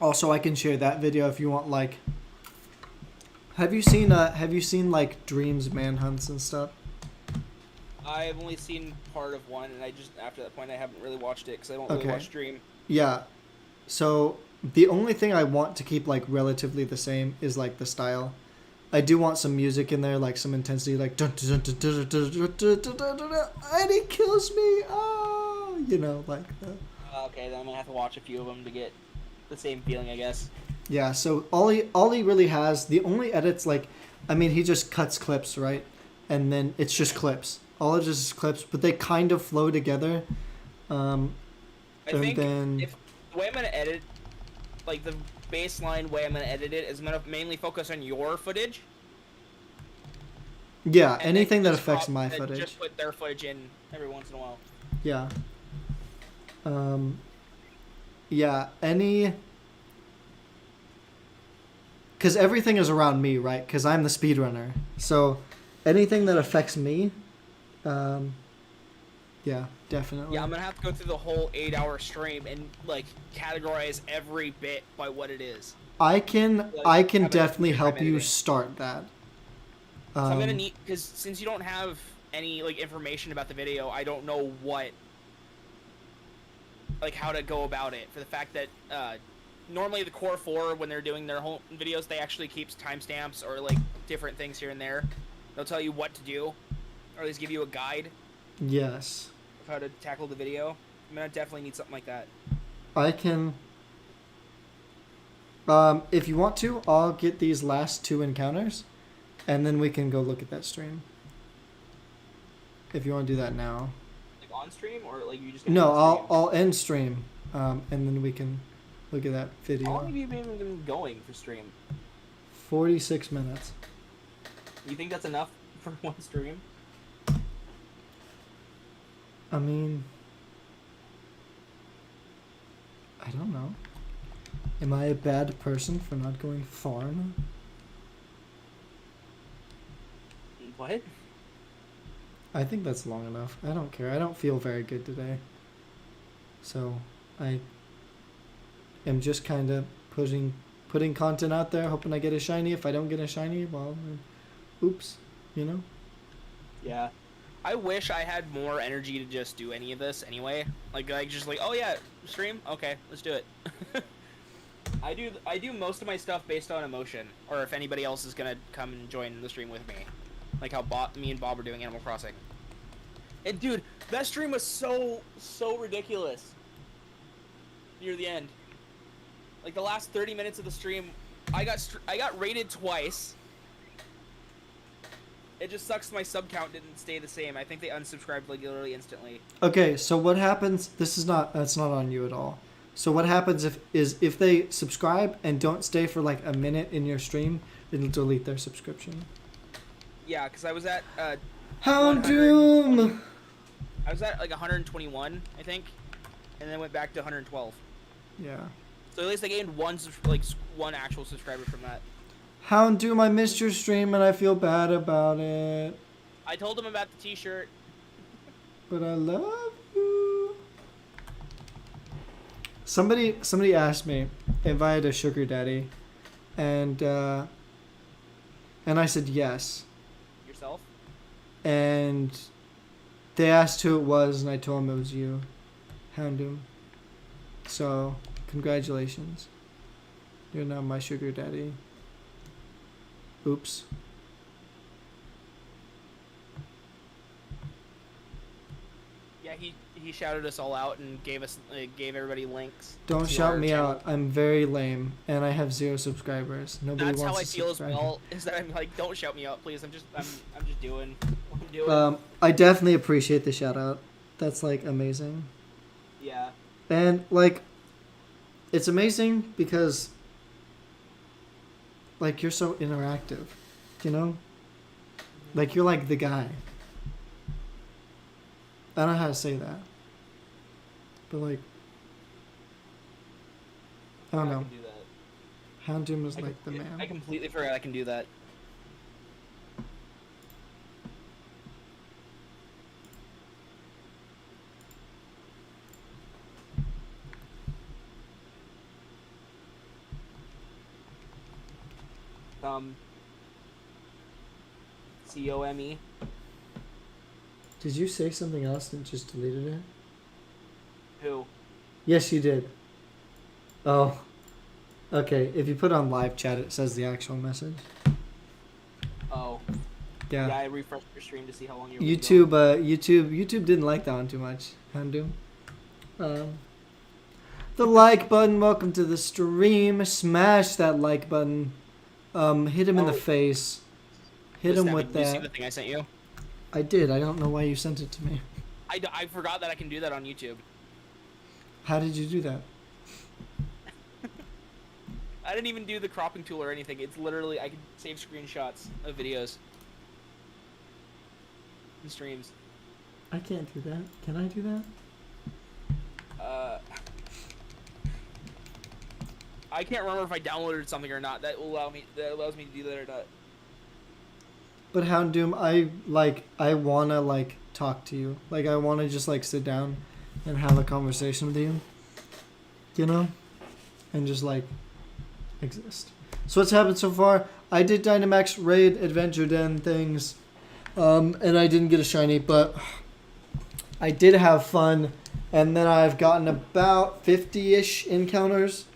Also, I can share that video if you want. Like, have you seen like Dreams manhunts and stuff? I've only seen part of one, and after that point I haven't really watched it because I don't really watch Dream. Yeah. So the only thing I want to keep like relatively the same is like the style. I do want some music in there, like some intensity, like dun, dun, dun, dun, dun, dun, dun, dun, dun, dun, dun, and he kills me. Ah, you know, like. Okay, then I'm gonna have to watch a few of them to get the same feeling, I guess. Yeah. So all he really has, the only edits, like, I mean, he just cuts clips, right, and then it's just clips. All it is clips, but they kind of flow together. I think if the way I'm gonna edit, like the baseline way I'm gonna edit it, is I'm gonna mainly focus on your footage. Yeah, anything that affects my footage. Just put their footage in every once in a while. Yeah. Yeah, because everything is around me, right? Because I'm the speedrunner. So anything that affects me, yeah, definitely. Yeah, I'm gonna have to go through the whole 8-hour stream and like categorize every bit by what it is. I can definitely help you start that. So I'm gonna need, because since you don't have any like information about the video, I don't know how to go about it. For the fact that normally the Core 4, when they're doing their home videos, they actually keep timestamps or like different things here and there. They'll tell you what to do, or at least give you a guide. Yes. Of how to tackle the video. I'm gonna definitely need something like that. I can. If you want to, I'll get these last 2 encounters, and then we can go look at that stream. If you want to do that now. Like on stream, or like you just? No, I'll end stream, and then we can look at that video. How long have you been going for stream? 46 minutes. You think that's enough for one stream? I mean, I don't know. Am I a bad person for not going far enough? What? I think that's long enough. I don't care. I don't feel very good today. So, I am just kind of putting content out there, hoping I get a shiny. If I don't get a shiny, well, oops, you know? Yeah. I wish I had more energy to just do any of this anyway. Like just like, oh yeah, stream? Okay, let's do it. I do most of my stuff based on emotion, or if anybody else is gonna come and join the stream with me. Like how me and Bob are doing Animal Crossing. And dude, that stream was so ridiculous. Near the end. Like the last 30 minutes of the stream, I got rated twice. It just sucks my sub count didn't stay the same. I think they unsubscribed like literally instantly. Okay, so what happens? That's not on you at all. So what happens if they subscribe and don't stay for like a minute in your stream, it'll delete their subscription. Yeah, because I was at Houndoom. I was at like 121, I think, and then went back to 112. Yeah. So at least I gained one actual subscriber from that. Houndoom, I missed your stream and I feel bad about it. I told him about the t-shirt. But I love you. Somebody asked me if I had a sugar daddy, and I said yes. Yourself? And they asked who it was, and I told them it was you, Houndoom. So, congratulations. You're now my sugar daddy. Oops. Yeah, he shouted us all out and gave everybody links. Don't to shout our me channel. out. I'm very lame, and I have 0 subscribers. Nobody That's wants how I to feel subscribe. as well. Is that I'm like, don't shout me out, please. I'm just doing what I'm doing. I definitely appreciate the shout out. That's like amazing. Yeah. And like, it's amazing because like you're so interactive, you know? Like you're like the guy. I don't know how to say that. But like, I don't know. can do that. Hound Doom is like the I man. completely forgot I can do that. COME. Did you say something else and just deleted it? Who? Yes, you did. Oh. Okay, if you put on live chat, it says the actual message. Oh. Yeah. Yeah, I refreshed your stream to see how long you were YouTube didn't like that one too much. Hound Doom. The like button. Welcome to the stream. Smash that like button. Hit him in the face. Hit him with Did you see that. the thing I sent you? I did. I don't know why you sent it to me. I forgot that I can do that on YouTube. How did you do that? I didn't even do the cropping tool or anything. It's literally, I can save screenshots of videos and streams. I can't do that. Can I do that? I can't remember if I downloaded something or not. That allows me to do that or not. But Hound Doom, I wanna like talk to you. Like I wanna just like sit down and have a conversation with you. You know? And just like exist. So what's happened so far? I did Dynamax raid Adventure Den things. And I didn't get a shiny, but I did have fun. And then I've gotten about 50-ish encounters.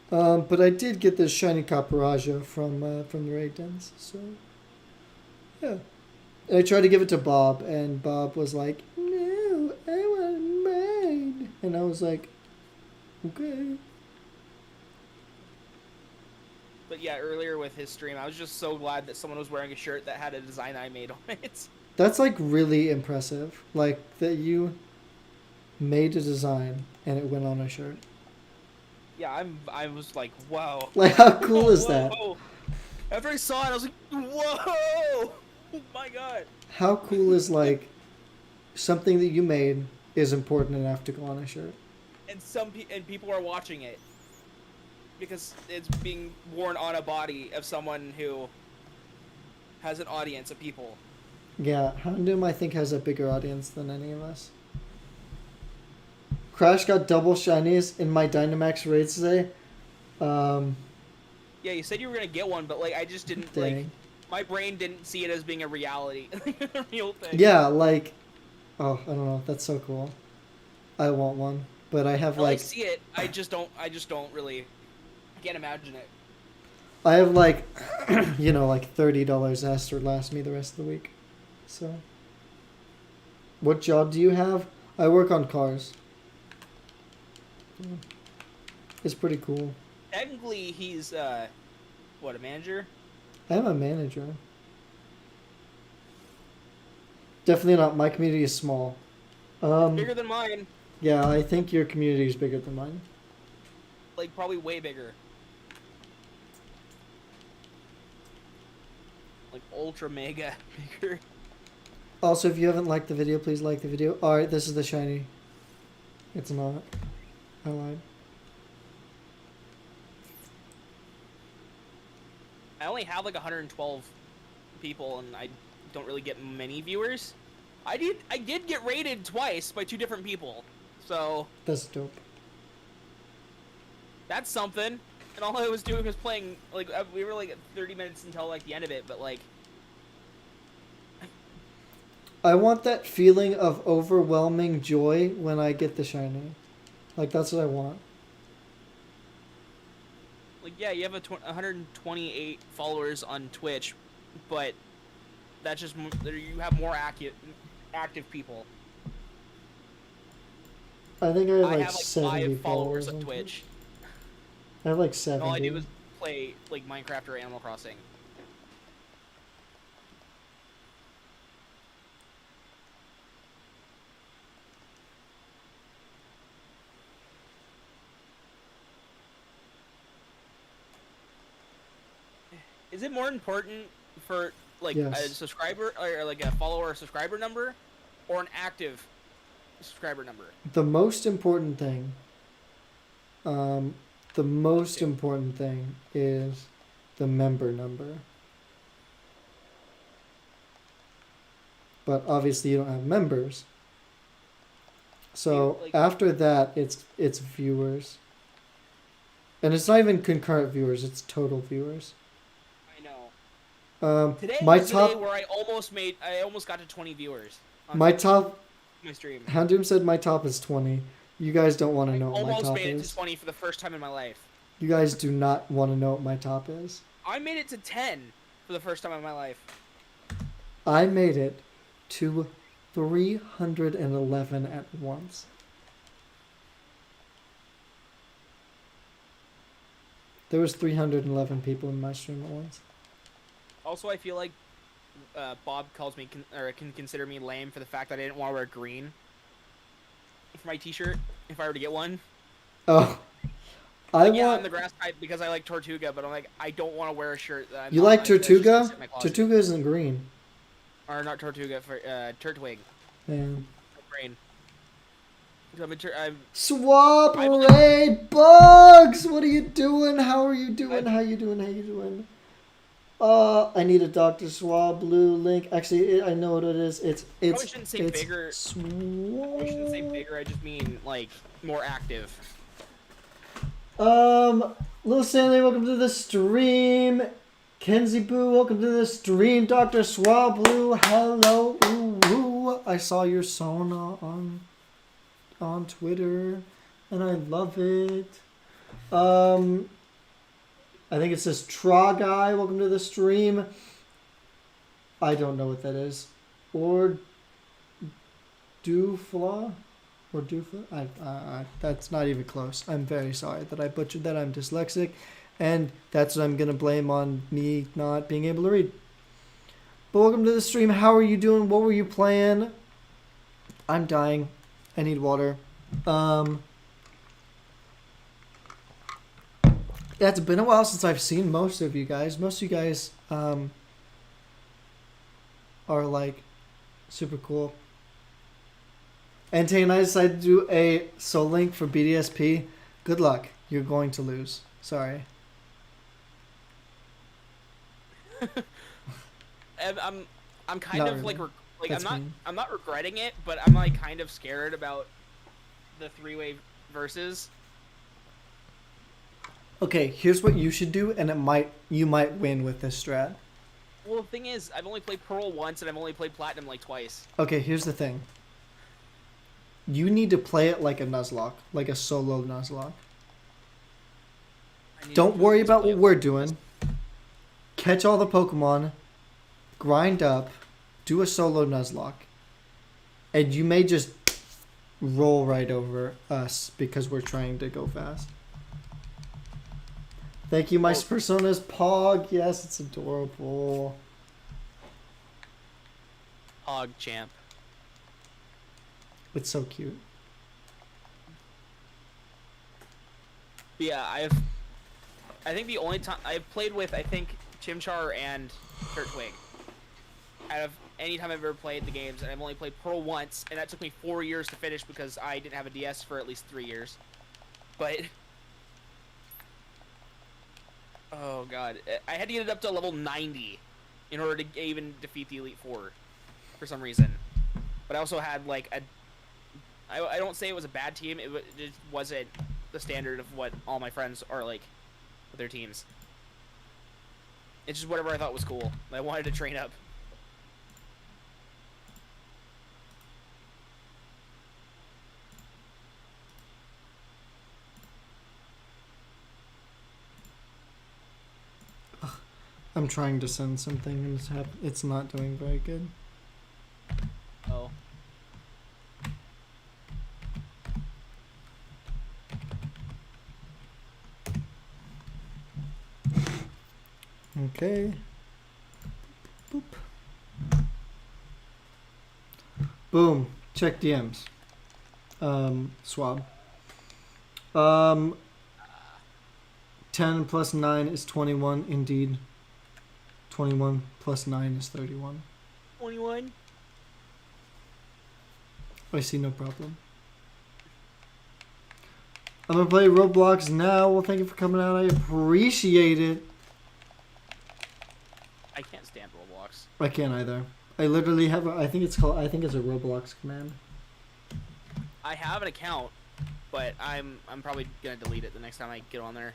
But I did get this shiny Caparaja from the raid dens. So yeah. And I tried to give it to Bob, and Bob was like, "No, I want mine." And I was like, "Okay." But yeah, earlier with his stream, I was just so glad that someone was wearing a shirt that had a design I made on it. That's like really impressive. Like that you made a design and it went on a shirt. Yeah, I was like, whoa. Like how cool is that? Whoa. After I saw it, I was like, whoa! Oh my god. How cool is like something that you made is important enough to go on a shirt? And people are watching it because it's being worn on a body of someone who has an audience of people. Yeah, Houndoom I think has a bigger audience than any of us. Crash got double shinies in my Dynamax raids today. Yeah, you said you were gonna get one, but like I just didn't Dang. like. My brain didn't see it as being a reality, a real thing. Yeah, like, oh, I don't know. That's so cool. I want one, but I have Well, I like, see it. I just don't really. I can't imagine it. I have like, you know, like $30 has to last me the rest of the week. So, what job do you have? I work on cars. Yeah. It's pretty cool. Technically, he's what, a manager? I'm a manager. Definitely not. My community is small. Bigger than mine. Yeah, I think your community is bigger than mine. Like probably way bigger. Like ultra mega bigger. Also, if you haven't liked the video, please like the video. Alright, this is the shiny. It's not. I lied. I only have like 112 people, and I don't really get many viewers. I did get rated twice by 2 different people, so That's dope. that's something. And all I was doing was playing. Like we were like at 30 minutes until like the end of it, but like I want that feeling of overwhelming joy when I get the shiny. Like, that's what I want. yeah, you have 128 followers on Twitch, but that's just you have more active people. I think I have I like have like 70 5 followers on on Twitch. I have like And 70. all I do is play like Minecraft or Animal Crossing. Is it more important for like a Yes. subscriber or like a follower or subscriber number, or an active subscriber number? The most important thing, um, the most Two. important thing is the member number. But obviously you don't have members. So Like- after that, it's viewers. And it's not even concurrent viewers, it's total viewers. I know. Um, Today my was the day top, where I almost got to 20 viewers on my top, my stream. Houndoom said my top is 20. You guys don't want to I know what my almost top made it is. to 20 for the first time in my life. You guys do not want to know what my top is. I made it to 10 for the first time in my life. I made it to 311 at once. There was 311 people in my stream at once. Also, I feel like Bob calls me can consider me lame for the fact that I didn't want to wear green for my T-shirt if I were to get one. Oh, I Yeah, want. I'm the grass type because I like Tortuga, but I'm like I don't want to wear a shirt. That I'm You not, like that's just gonna Tortuga? sit in my closet. Tortuga isn't green. Or not Tortuga for Turtwig. Man. Brain. I'm Swap I believe- raid bugs. What are you doing? How are you doing? How you doing? How you doing? I need a Dr. Swab blue link. Actually, I know what it is. It's probably shouldn't say it's bigger. Swab. I shouldn't say bigger. I just mean like more active. Little Stanley, welcome to the stream. Kenzie Boo, welcome to the stream. Dr. Swab blue, hello. Ooh, ooh. I saw your Sona on Twitter, and I love it. I think it says Tra Guy, welcome to the stream. I don't know what that is. Or Doofla? Or Doofla? That's not even close. I'm very sorry that I butchered that. I'm dyslexic, and that's what I'm going to blame on me not being able to read. But welcome to the stream. How are you doing? What were you playing? I'm dying. I need water. Yeah, it's been a while since I've seen most of you guys. Most of you guys are like super cool. And Tay and I decided to do a soul link for BDSP. Good luck. You're going to lose. Sorry. I'm kind Not of really. like That's mean. I'm not regretting it, but I'm like kind of scared about the 3-way verses. Okay, here's what you should do, and you might win with this strat. Well, the thing is, I've only played Pearl once, and I've only played Platinum like twice. Okay, here's the thing. You need to play it like a Nuzlocke, like a solo Nuzlocke. I need Don't to worry just about play what it. we're doing. Catch all the Pokemon, grind up, do a solo Nuzlocke, and you may just roll right over us because we're trying to go fast. Thank you, my Oh. persona's Pog. Yes, it's adorable. Hog champ. It's so cute. But yeah, I think the only time I've played with, I think, Chimchar and Turtwig. Out of any time I've ever played the games, and I've only played Pearl once, and that took me 4 years to finish because I didn't have a DS for at least 3 years. But oh god, I had to get it up to level 90 in order to even defeat the Elite Four for some reason. But I also had like I don't say it was a bad team. It just wasn't the standard of what all my friends are like with their teams. It's just whatever I thought was cool. I wanted to train up. I'm trying to send something and it's not doing very good. Oh. Okay. Boop. Boom. Check DMs. Swab. 10 plus 9 is 21, indeed. 21 plus 9 is 31. 21. I see no problem. I'm gonna play Roblox now. Well, thank you for coming out. I appreciate it. I can't stand Roblox. I can't either. I literally have. I think it's a Roblox command. I have an account, but I'm probably gonna delete it the next time I get on there.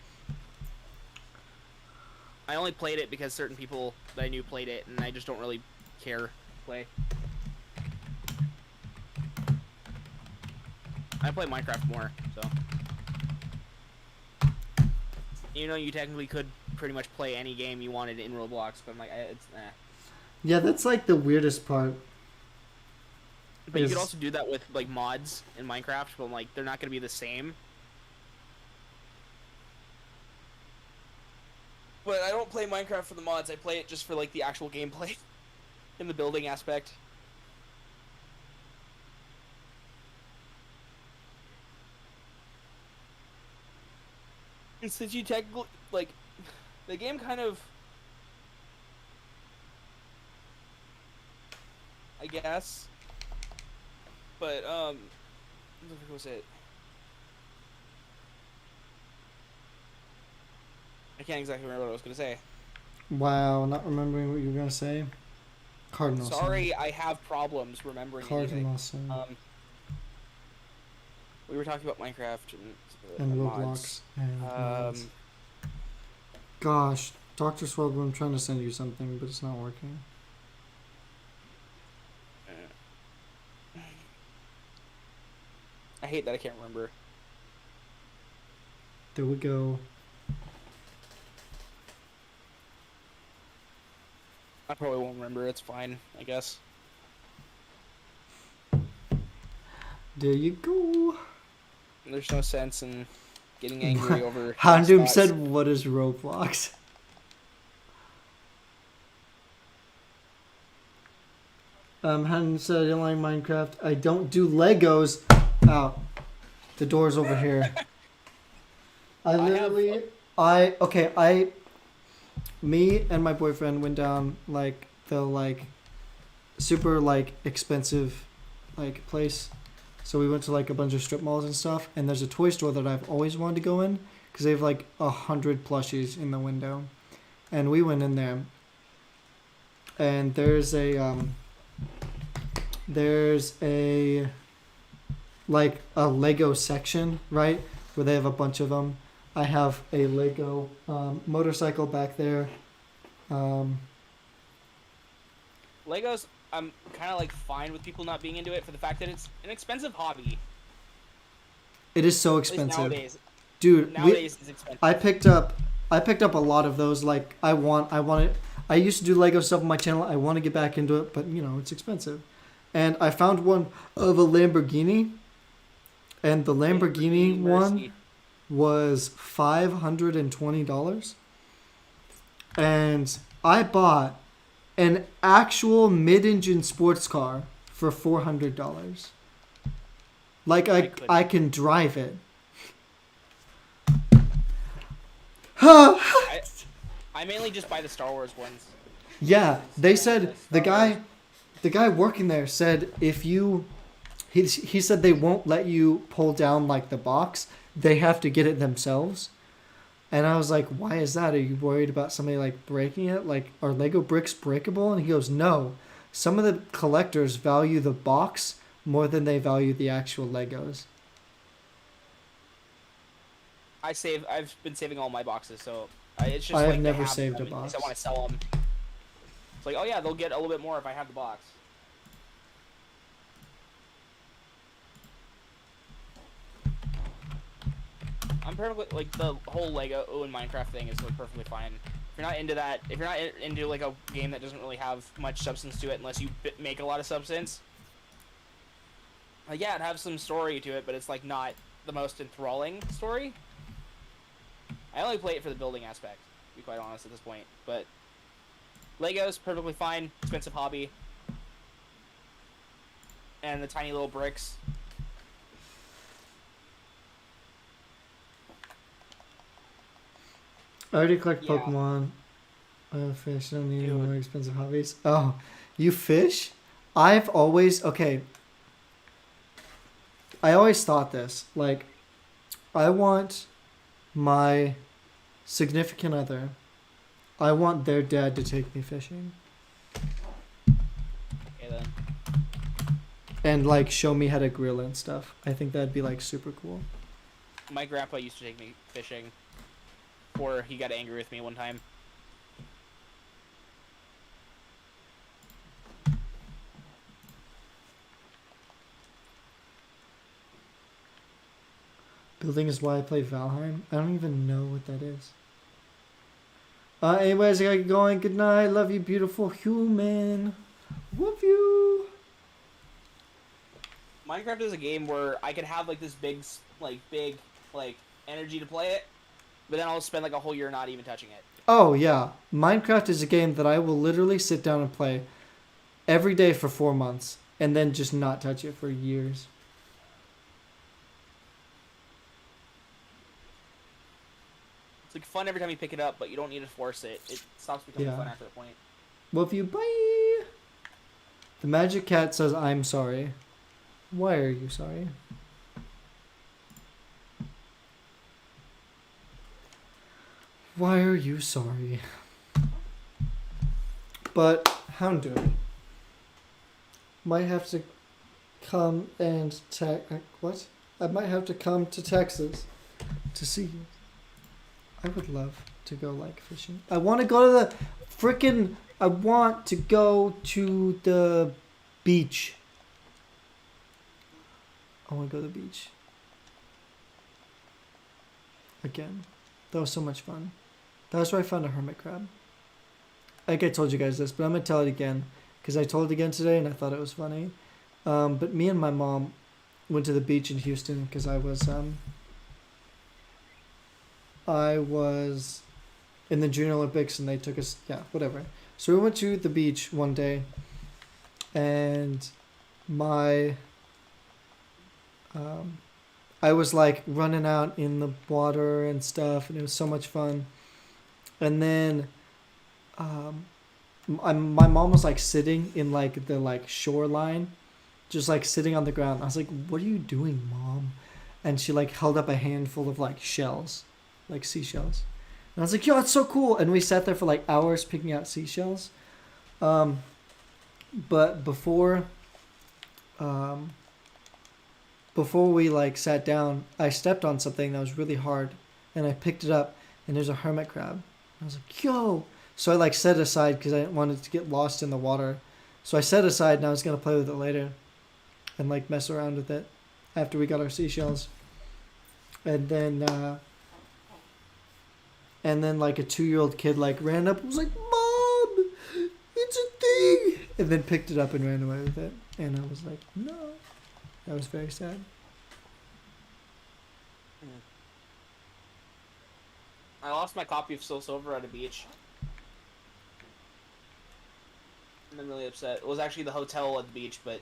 I only played it because certain people that I knew played it, and I just don't really care to play. I play Minecraft more, so. You know, you technically could pretty much play any game you wanted in Roblox, but I'm like, it's Yeah, that's like the weirdest part. But you could also do that with like mods in Minecraft, but I'm like, they're not gonna be the same. But I don't play Minecraft for the mods. I play it just for like the actual gameplay, in the building aspect. And since you technically like, the game kind of, I guess. But what was it? I can't exactly remember what I was gonna say. Wow, not remembering what you were gonna say. Cardinal. Sorry, I have problems remembering Cardinal anything. sin. We were talking about Minecraft And Roblox. mods. And mods. Gosh, Dr. Swab, I'm trying to send you something, but it's not working. I hate that I can't remember. There we go. I probably won't remember. It's fine, I guess. There you go. There's no sense in getting angry over. Houndoom spots. said, "What is Roblox?" Houndoom said, "I don't like Minecraft. I don't do Legos." Out. The door's over here. Me and my boyfriend went down like the super expensive place. So we went to like a bunch of strip malls and stuff, and there's a toy store that I've always wanted to go in because they have like 100 plushies in the window, and we went in there, and there's a Lego section, right, where they have a bunch of them. I have a Lego motorcycle back there. Legos, I'm kind of like fine with people not being into it for the fact that it's an expensive hobby. It is so At least expensive, nowadays. dude. Nowadays it's expensive. I picked up a lot of those. Like I wanted. I used to do Lego stuff on my channel. I want to get back into it, but it's expensive. And I found one of a Lamborghini, and the Lamborghini one was $520, and I bought an actual mid-engine sports car for $400. Like I can drive it. I mainly just buy the Star Wars ones. Yeah, they said the guy working there said if you, he said they won't let you pull down like the box. They have to get it themselves. And I was like, why is that? Are you worried about somebody like breaking it? Like, are Lego bricks breakable? And he goes, no. Some of the collectors value the box more than they value the actual Legos. I've been saving all my boxes, so it's just I have like never saved a them in box. case I want to sell them. It's like, oh yeah, they'll get a little bit more if I have the box. I'm perfectly like the whole Lego and Minecraft thing is like perfectly fine. If you're not into that, if you're not into like a game that doesn't really have much substance to it, unless you make a lot of substance, like yeah, it has some story to it, but it's like not the most enthralling story. I only play it for the building aspect, to be quite honest at this point. But Legos, perfectly fine, expensive hobby. And the tiny little bricks. I already collect Yeah. Pokemon. Fish. I don't need any Dude. more expensive hobbies. Oh, you fish? I've always okay. I always thought this. Like, I want my significant other. I want their dad to take me fishing Okay then. and like show me how to grill and stuff. I think that'd be like super cool. My grandpa used to take me fishing. Before he got angry with me one time. Building is why I play Valheim. I don't even know what that is. Anyways, I gotta get going. Good night. Love you, beautiful human. Love you. Minecraft is a game where I could have like this big energy to play it, but then I'll spend like a whole year not even touching it. Oh yeah, Minecraft is a game that I will literally sit down and play every day for 4 months and then just not touch it for years. It's like fun every time you pick it up, but you don't need to force it. It stops becoming Yeah. fun after a point. Love you. Bye. The magic cat says, "I'm sorry." Why are you sorry? Why are you sorry? But Houndoom might have to come and what? I might have to come to Texas to see you. I would love to go like fishing. I want to go to the freaking. I want to go to the beach. I want to go to the beach. Again. That was so much fun. That was where I found a hermit crab. I think I told you guys this, but I'm going to tell it again. Because I told it again today and I thought it was funny. But me and my mom went to the beach in Houston because I was in the Junior Olympics and they took us, yeah, whatever. So we went to the beach one day and I was like running out in the water and stuff and it was so much fun. And then my mom was like sitting in like the like shoreline, just like sitting on the ground. I was like, "What are you doing, Mom?" And she like held up a handful of like shells, like seashells. And I was like, "Yo, it's so cool!" And we sat there for like hours picking out seashells. But before we like sat down, I stepped on something that was really hard, and I picked it up, and there's a hermit crab. I was like, "Yo!" So I like set it aside because I didn't want it to get lost in the water. So I set it aside, and I was gonna play with it later, and like mess around with it after we got our seashells. And then like a 2-year-old kid like ran up and was like, "Mom, it's a thing!" And then picked it up and ran away with it. And I was like, "No." That was very sad. I lost my copy of Soul Silver at a beach. And I'm really upset. It was actually the hotel at the beach, but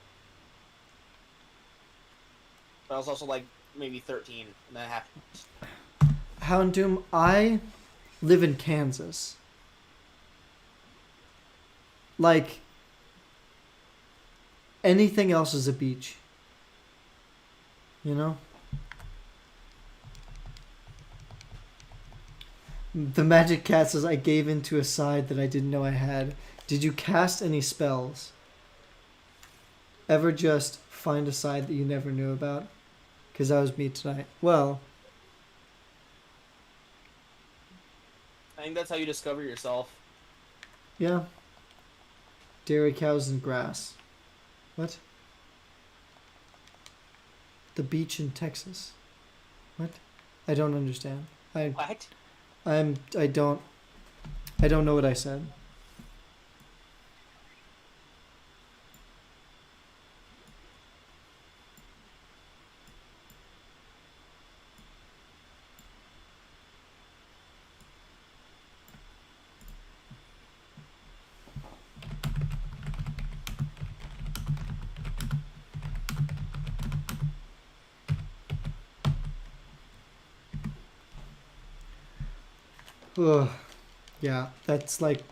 I was also like maybe 13 when that happened. Houndoom, I live in Kansas. Like, anything else is a beach. You know? The magic cat says, "I gave into a side that I didn't know I had." Did you cast any spells? Ever just find a side that you never knew about? Because that was me tonight. Well, I think that's how you discover yourself. yeah. Dairy cows and grass. What? The beach in Texas. What? I don't understand. What? I don't know what I said. Ugh. Yeah, that's like,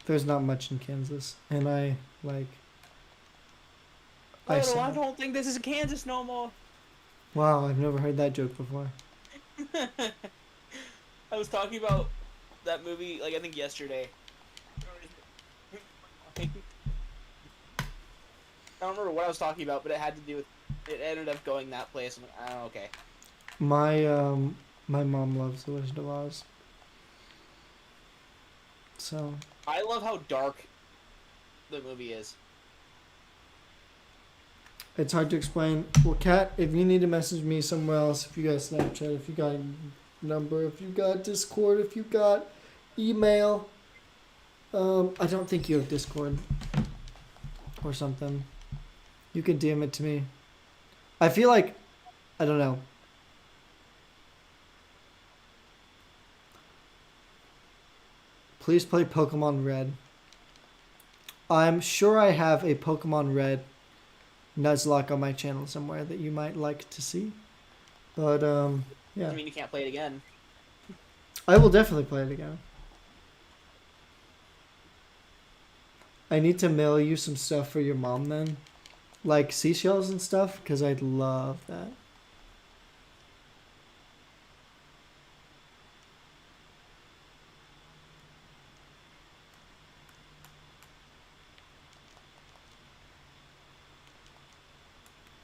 there's not much in Kansas, and I like. I I saw. don't think this is Kansas no more. Wow, I've never heard that joke before. I was talking about that movie, like, I think yesterday. I don't remember what I was talking about, but it had to do with. It ended up going that place. I'm like, oh, okay. My mom loves The Wizard of Oz. So I love how dark the movie is. it's hard to explain. Well, Kat, if you need to message me somewhere else, if you got Snapchat, if you got a number, if you got Discord, if you got email. I don't think you have Discord or something. You can DM it to me. I feel like, I don't know. Please play Pokemon Red. I'm sure I have a Pokemon Red Nuzlocke on my channel somewhere that you might like to see. But, yeah. I mean, you can't play it again. I will definitely play it again. I need to mail you some stuff for your mom then. Like seashells and stuff, because I'd love that.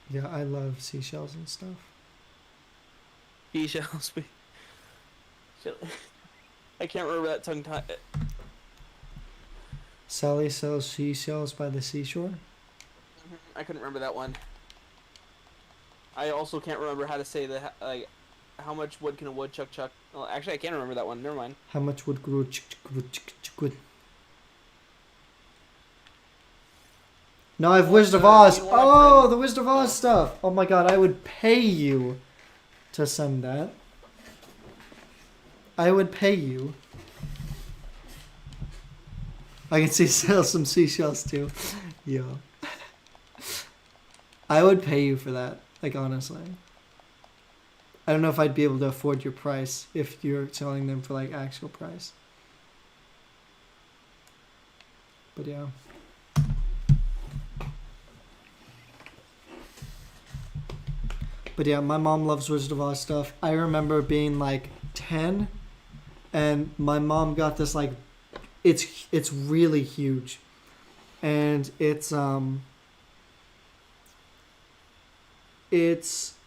Yeah, I love seashells and stuff. Seashells. I can't remember that tongue tie. Sally sells seashells by the seashore. I couldn't remember that one. I also can't remember how to say the like. How much wood can a woodchuck chuck? Well, actually, I can't remember that one. Never mind. How much would grow? Now I've Wizard of Oz. You know what, Oh, friend? the Wizard of Oz stuff. Oh my god, I would pay you to send that. I would pay you. I can see sell some seashells too. Yo. I would pay you for that. Like, honestly. I don't know if I'd be able to afford your price if you're selling them for, like, actual price. But, yeah. But, yeah, my mom loves Wizard of Oz stuff. I remember being, like, 10, and my mom got this, like, it's really huge. And it's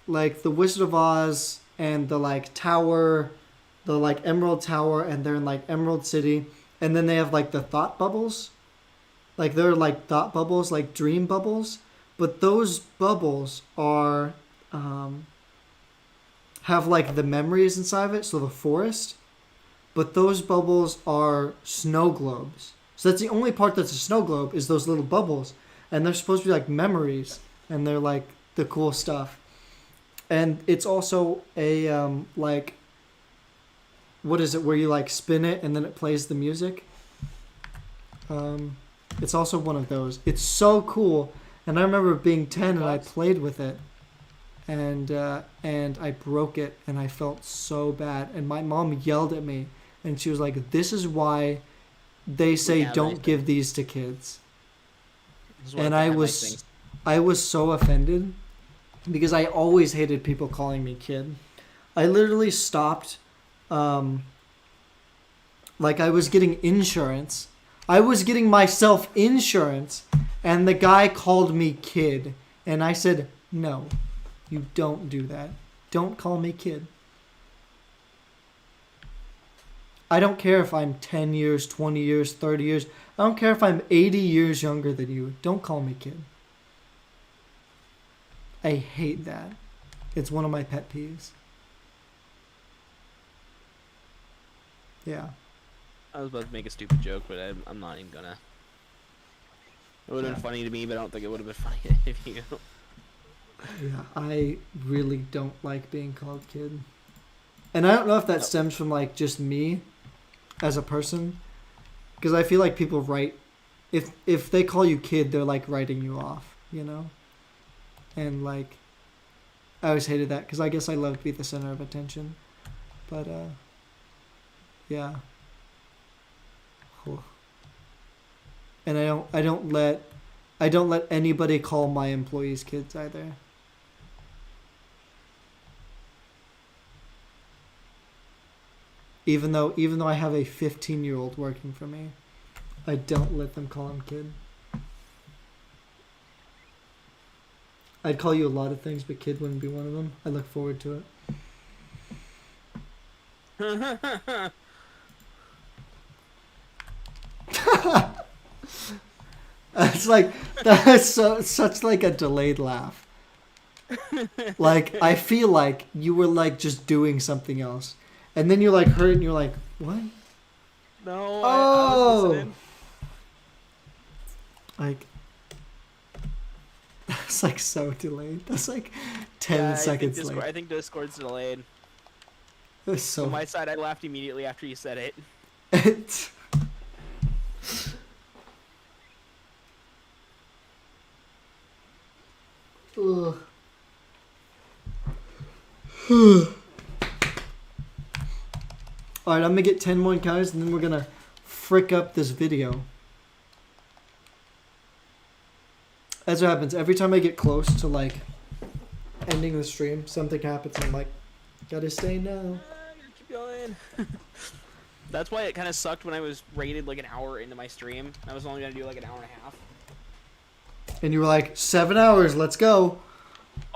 like the Wizard of Oz and the like tower, the like Emerald Tower, and they're in like Emerald City, and then they have like the thought bubbles, like they're like thought bubbles, like dream bubbles, but those bubbles are have like the memories inside of it, so the forest, but those bubbles are snow globes. So that's the only part that's a snow globe is those little bubbles, and they're supposed to be like memories, and they're like the cool stuff. And it's also a like, what is it where you like spin it and then it plays the music? It's also one of those. It's so cool, and I remember being 10 and I played with it, and I broke it and I felt so bad, and my mom yelled at me and she was like, "This is why they say don't give these to kids." And I was so offended because I always hated people calling me kid. I literally stopped, like I was getting insurance. I was getting myself insurance, and the guy called me kid. And I said, no, you don't do that. Don't call me kid. I don't care if I'm 10 years, 20 years, 30 years. I don't care if I'm 80 years younger than you. Don't call me kid. I hate that. It's one of my pet peeves. Yeah. I was about to make a stupid joke, but I'm not even gonna. It would have been funny to me, but I don't think it would have been funny if you. Yeah, I really don't like being called kid. And I don't know if that stems from like just me as a person, because I feel like people write, if they call you kid, they're like writing you off, you know? And like, I always hated that because I guess I love to be the center of attention. But Yeah. Cool. And I don't let anybody call my employees kids either. Even though I have a 15-year-old working for me, I don't let them call him kid. I'd call you a lot of things, but kid wouldn't be one of them. I look forward to it. It's like that's such like a delayed laugh. Like I feel like you were like just doing something else, and then you like heard it and you're like, what? No, I was listening. Like that's like so delayed. That's like 10 seconds late. I think Discord's delayed. That's so. On my side, I laughed immediately after you said it. It's. Ugh. Alright, I'm gonna get 10 more encounters and then we're gonna frick up this video. That's what happens. Every time I get close to like ending the stream, something happens and I'm like, gotta stay now. Keep going. That's why it kind of sucked when I was rated like an hour into my stream. I was only gonna do like an hour and a half. And you were like, 7 hours, let's go.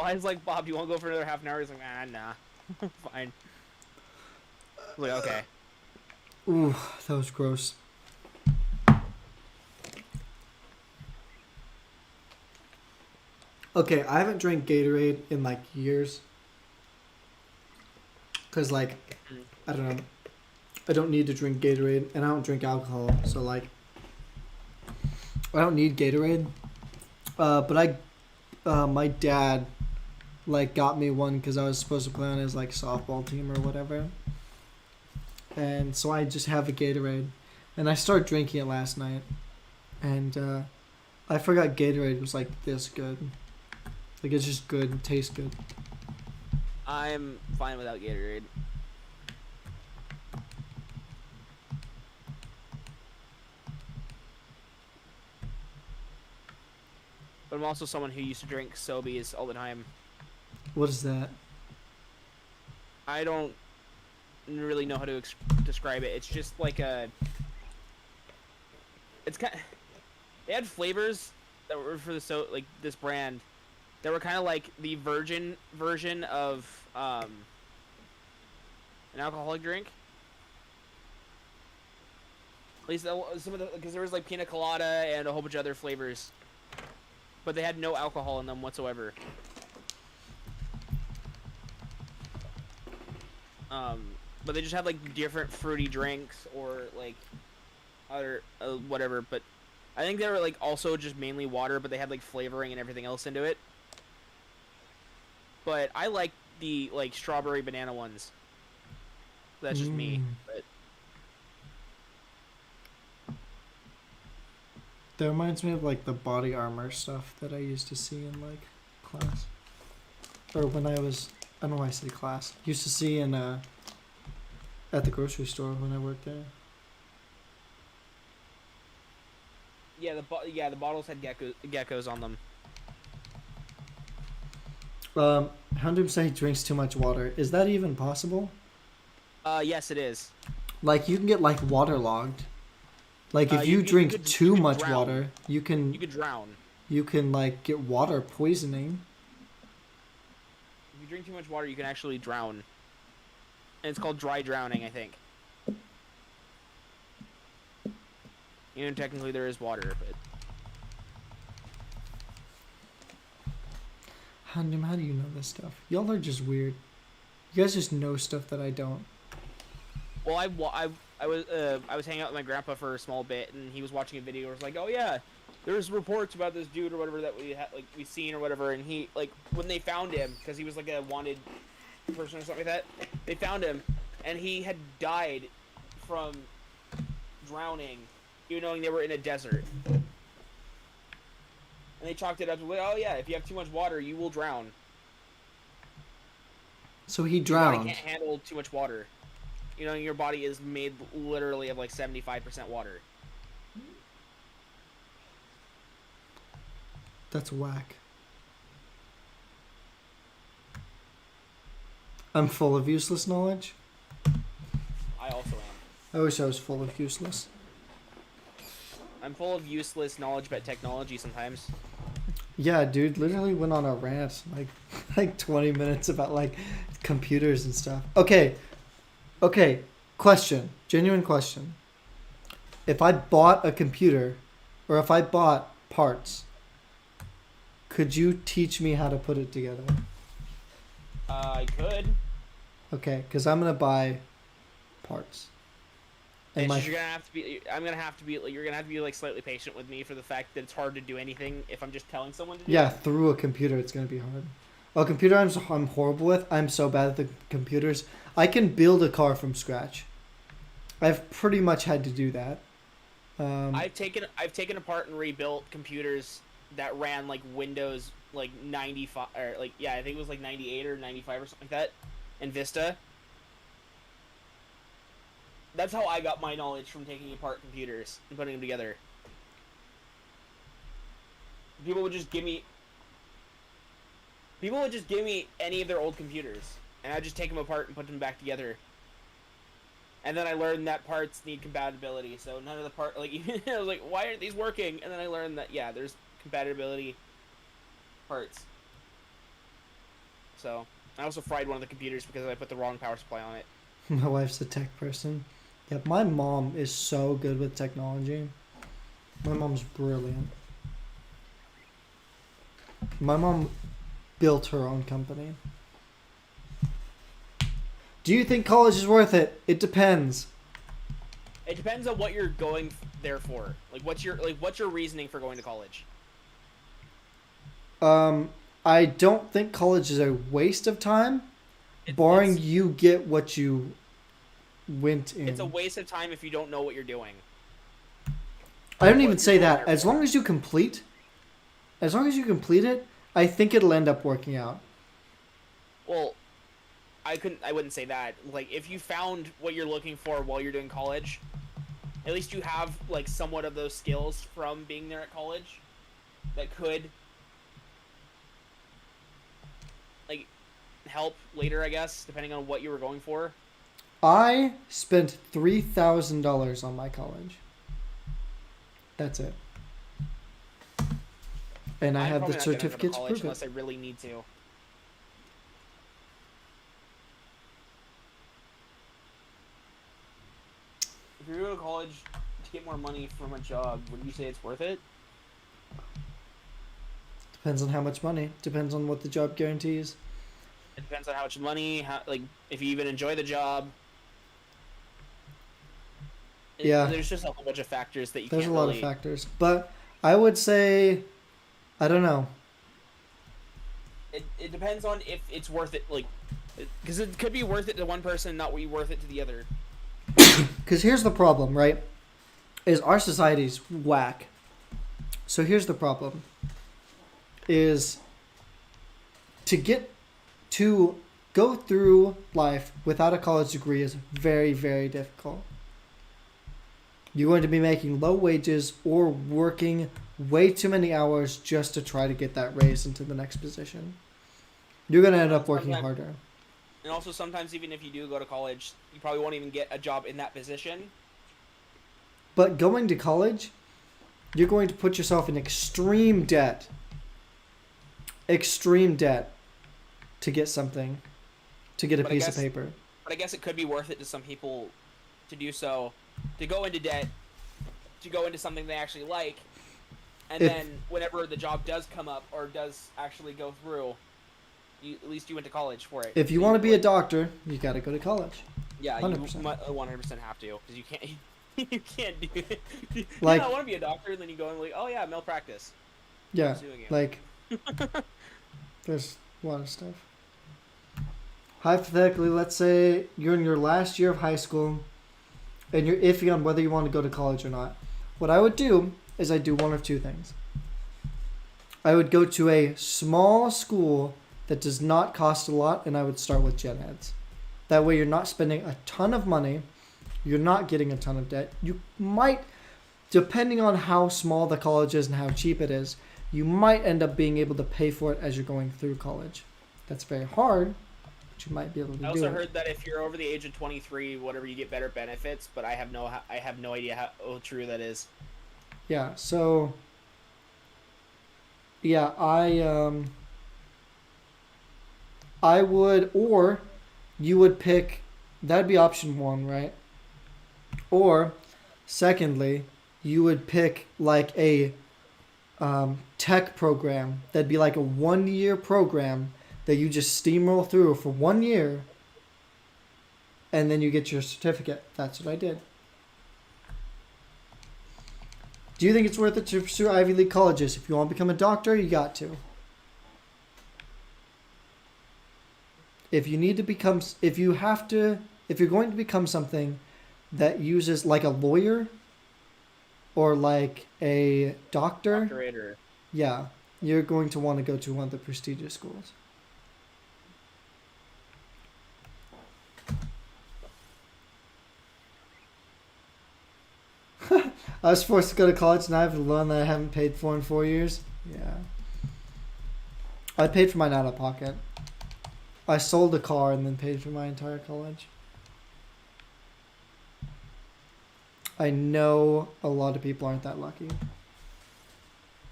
I was like, Bob, do you want to go for another half an hour? He's like, nah. Fine. I was like, okay. Ooh, that was gross. Okay, I haven't drank Gatorade in like years. Cause like, I don't know. I don't need to drink Gatorade and I don't drink alcohol. So like, I don't need Gatorade. But my dad like got me one because I was supposed to play on his like softball team or whatever. And so I just have a Gatorade. And I started drinking it last night. And I forgot Gatorade was like this good. Like it's just good and tastes good. I'm fine without Gatorade. But I'm also someone who used to drink Sobeys all the time. What is that? I don't really know how to describe it. It's just like a... It's kind of... They had flavors that were for the like this brand that were kind of like the virgin version of an alcoholic drink. At least some of the... Because there was like pina colada and a whole bunch of other flavors. But they had no alcohol in them whatsoever. But they just had like different fruity drinks or like other whatever. But I think they were like also just mainly water, but they had like flavoring and everything else into it. But I like the like strawberry banana ones. That's just me. But that reminds me of like the body armor stuff that I used to see in like class. Or when I was, I don't know why I say class. Used to see in at the grocery store when I worked there. yeah, the bottles had geckos on them. Hunter said he drinks too much water. Is that even possible? Yes, it is. Like you can get like waterlogged. Like if you drink too much water, you can drown. You can like get water poisoning. If you drink too much water, you can actually drown. And it's called dry drowning, I think. Even technically there is water, but... How do you know this stuff? Y'all are just weird. You guys just know stuff that I don't. Well, I was hanging out with my grandpa for a small bit, and he was watching a video. Where it was like, oh yeah, there's reports about this dude or whatever that we seen or whatever, and he like when they found him because he was like a wanted person or something like that. They found him, and he had died from drowning, even knowing they were in a desert. And they chalked it up to, oh yeah, if you have too much water, you will drown. So he drowned. Your body can't handle too much water. You know, your body is made literally of like 75% water. That's whack. I'm full of useless knowledge. I also am. I wish I was full of useless. I'm full of useless knowledge about technology sometimes. Yeah, dude, literally went on a rant like 20 minutes about like computers and stuff. Okay. Question. Genuine question. If I bought a computer or if I bought parts, could you teach me how to put it together? I could. Okay, because I'm gonna buy parts. And It's my just you're gonna have to be. I'm gonna have to be. You're gonna have to be like slightly patient with me for the fact that it's hard to do anything if I'm just telling someone to do yeah, it. through a computer it's gonna be hard. A computer I'm horrible with. I'm so bad at the computers. I can build a car from scratch. I've pretty much had to do that. I've taken apart and rebuilt computers that ran like Windows like 95 or like yeah, I think it was like 98 or 95 or something like that, and Vista. That's how I got my knowledge from taking apart computers and putting them together. People would just give me any of their old computers, and I'd just take them apart and put them back together. And then I learned that parts need compatibility, so none of the part like I was like, why aren't these working? And then I learned that yeah, there's compatibility parts. So I also fried one of the computers because I put the wrong power supply on it. My wife's a tech person. Yeah, my mom is so good with technology. My mom's brilliant. My mom built her own company. Do you think college is worth it? It depends. It depends on what you're going there for. Like what's your reasoning for going to college? I don't think college is a waste of time, barring you get what you went in. It's a waste of time if you don't know what you're doing. I don't even say that. As long as you complete it, I think it'll end up working out. Well, I wouldn't say that. Like if you found what you're looking for while you're doing college, at least you have like somewhat of those skills from being there at college that could like help later, I guess, depending on what you were going for. I spent $3,000 on my college. That's it. And I have the certificates to prove it. Unless I really need to. If you're going to college to get more money from a job, would you say it's worth it? Depends on how much money. Depends on what the job guarantees. It depends on how much money, if you even enjoy the job. Yeah. There's just a whole bunch of factors that you There's can't a lot of factors. But I would say, I don't know. It depends on if it's worth it, because it could be worth it to one person, not worth it to the other. Because here's the problem, right? Is our society's whack. So here's the problem. Is to go through life without a college degree is very, very difficult. You're going to be making low wages or working way too many hours just to try to get that raise into the next position. You're going to end up working harder. And also sometimes even if you do go to college, you probably won't even get a job in that position. But going to college, you're going to put yourself in extreme debt. Extreme debt to get something, to get a piece of paper. But I guess it could be worth it to some people to do so, to go into debt, to go into something they actually like, and then whenever the job does come up or does actually go through, at least you went to college for it. If you want to be a doctor, you got to go to college. Yeah, 100%. You 100% have to, because you can't. You can't do it. Like, I want to be a doctor, and then you go and like, oh yeah, malpractice. Yeah, like, there's a lot of stuff. Hypothetically, let's say you're in your last year of high school, and you're iffy on whether you want to go to college or not. What I would do is I'd do one of two things. I would go to a small school that does not cost a lot, and I would start with gen eds. That way you're not spending a ton of money. You're not getting a ton of debt. You might, depending on how small the college is and how cheap it is, you might end up being able to pay for it as you're going through college. That's very hard, but you might be able to do it. I also heard that if you're over the age of 23, whatever, you get better benefits, but I have no idea how true that is. Yeah, so yeah, I would, or you would pick, that'd be option one, right? Or secondly, you would pick like a tech program that'd be like a 1-year program that you just steamroll through for 1 year, and then you get your certificate. That's what I did. Do you think it's worth it to pursue Ivy League colleges? If you want to become a doctor, you got to. If you need to become, if you're going to become something that uses like a lawyer or like a doctor, Doctorator. yeah, you're going to want to go to one of the prestigious schools. I was forced to go to college and I have a loan that I haven't paid for in 4 years. Yeah. I paid for mine out of pocket. I sold a car and then paid for my entire college. I know a lot of people aren't that lucky.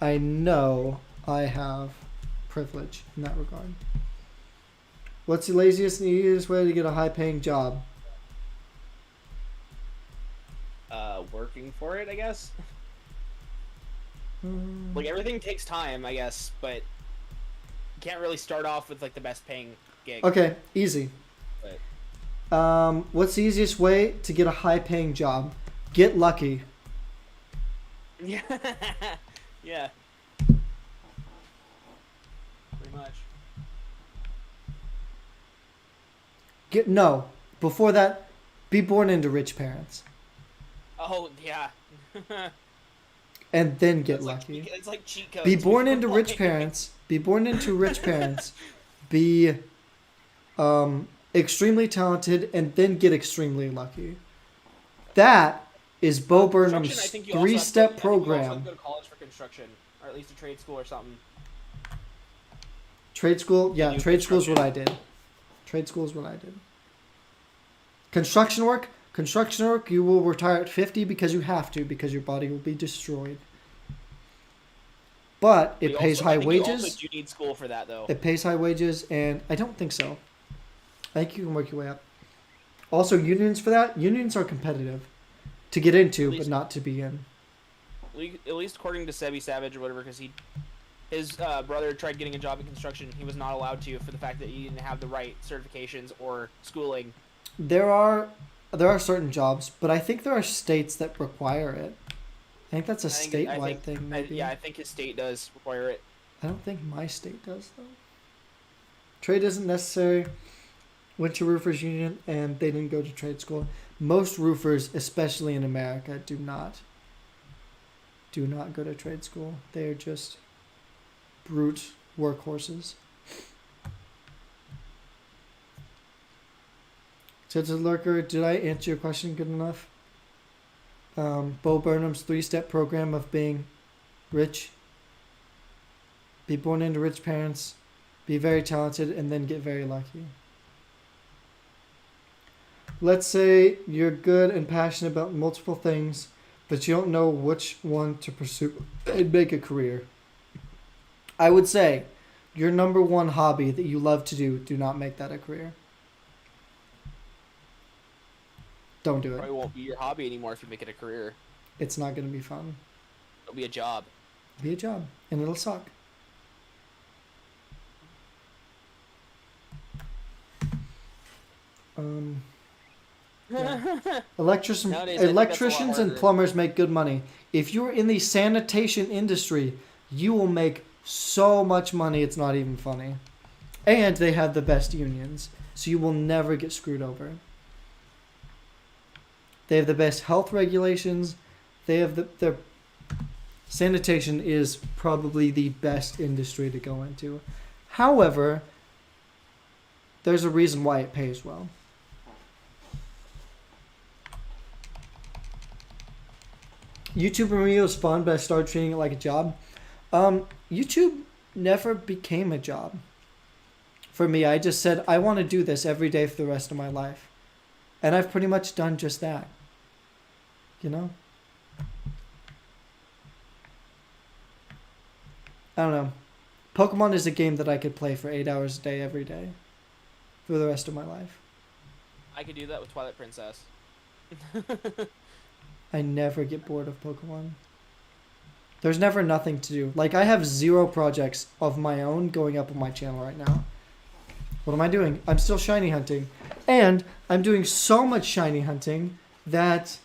I know I have privilege in that regard. What's the laziest and easiest way to get a high-paying job? Working for it, I guess. Like, everything takes time, I guess, but you can't really start off with like the best paying gig. Okay, easy. But What's the easiest way to get a high-paying job? Get lucky. yeah, yeah, pretty much. No. Before that, be born into rich parents. Oh yeah. And then get It's lucky. It's like cheat codes. Be born before into rich playing. parents. Be born into rich parents. Be extremely talented and then get extremely lucky. That is Bo Construction, I Burnham's think you also have to- 3-step I think you also have program. to go to college for construction, or at least a trade school or something. Trade school? Yeah, do trade school is what construction. I did. Trade school is what I did. Construction work? Construction work, you will retire at 50 because you have to, because your body will be destroyed. But it You pays also- I high think you also wages. do need school for that though. It pays high wages, and I don't think so. I think you can work your way up. Also, unions for that? Unions are competitive to get into, At but least- not to be in. At least according to Sebi Savage or whatever, because his brother tried getting a job in construction. He was not allowed to for the fact that he didn't have the right certifications or schooling. There are certain jobs, but I think there are states that require it. I think that's a statewide thing, maybe. Yeah, I think his state does require it. I don't think my state does, though. Trade isn't necessary. Went to roofers union, and they didn't go to trade school. Most roofers, especially in America, do not go to trade school. They are just brute workhorses. Tilted Lurker, did I answer your question good enough? Bo Burnham's 3-step program of being rich. Be born into rich parents. Be very talented and then get very lucky. Let's say you're good and passionate about multiple things, but you don't know which one to pursue and make a career. I would say your number one hobby that you love to do not make that a career. Don't do it. Probably won't be your hobby anymore if you make it a career. It's not going to be fun. It'll be a job. Be a job, and it'll suck. Yeah. Nowadays, I think that's a lot Electricians and harder. plumbers make good money. If you're in the sanitation industry, you will make so much money it's not even funny. And they have the best unions, so you will never get screwed over. They have the best health regulations. They have their sanitation is probably the best industry to go into. However, there's a reason why it pays well. YouTube for me was fun, but I started treating it like a job. YouTube never became a job for me. I just said I want to do this every day for the rest of my life, and I've pretty much done just that. You know. I don't know. Pokemon is a game that I could play for 8 hours a day every day for the rest of my life. I could do that with Twilight Princess. I never get bored of Pokemon. There's never nothing to do. Like, I have 0 projects of my own going up on my channel right now. What am I doing? I'm still shiny hunting. And I'm doing so much shiny hunting that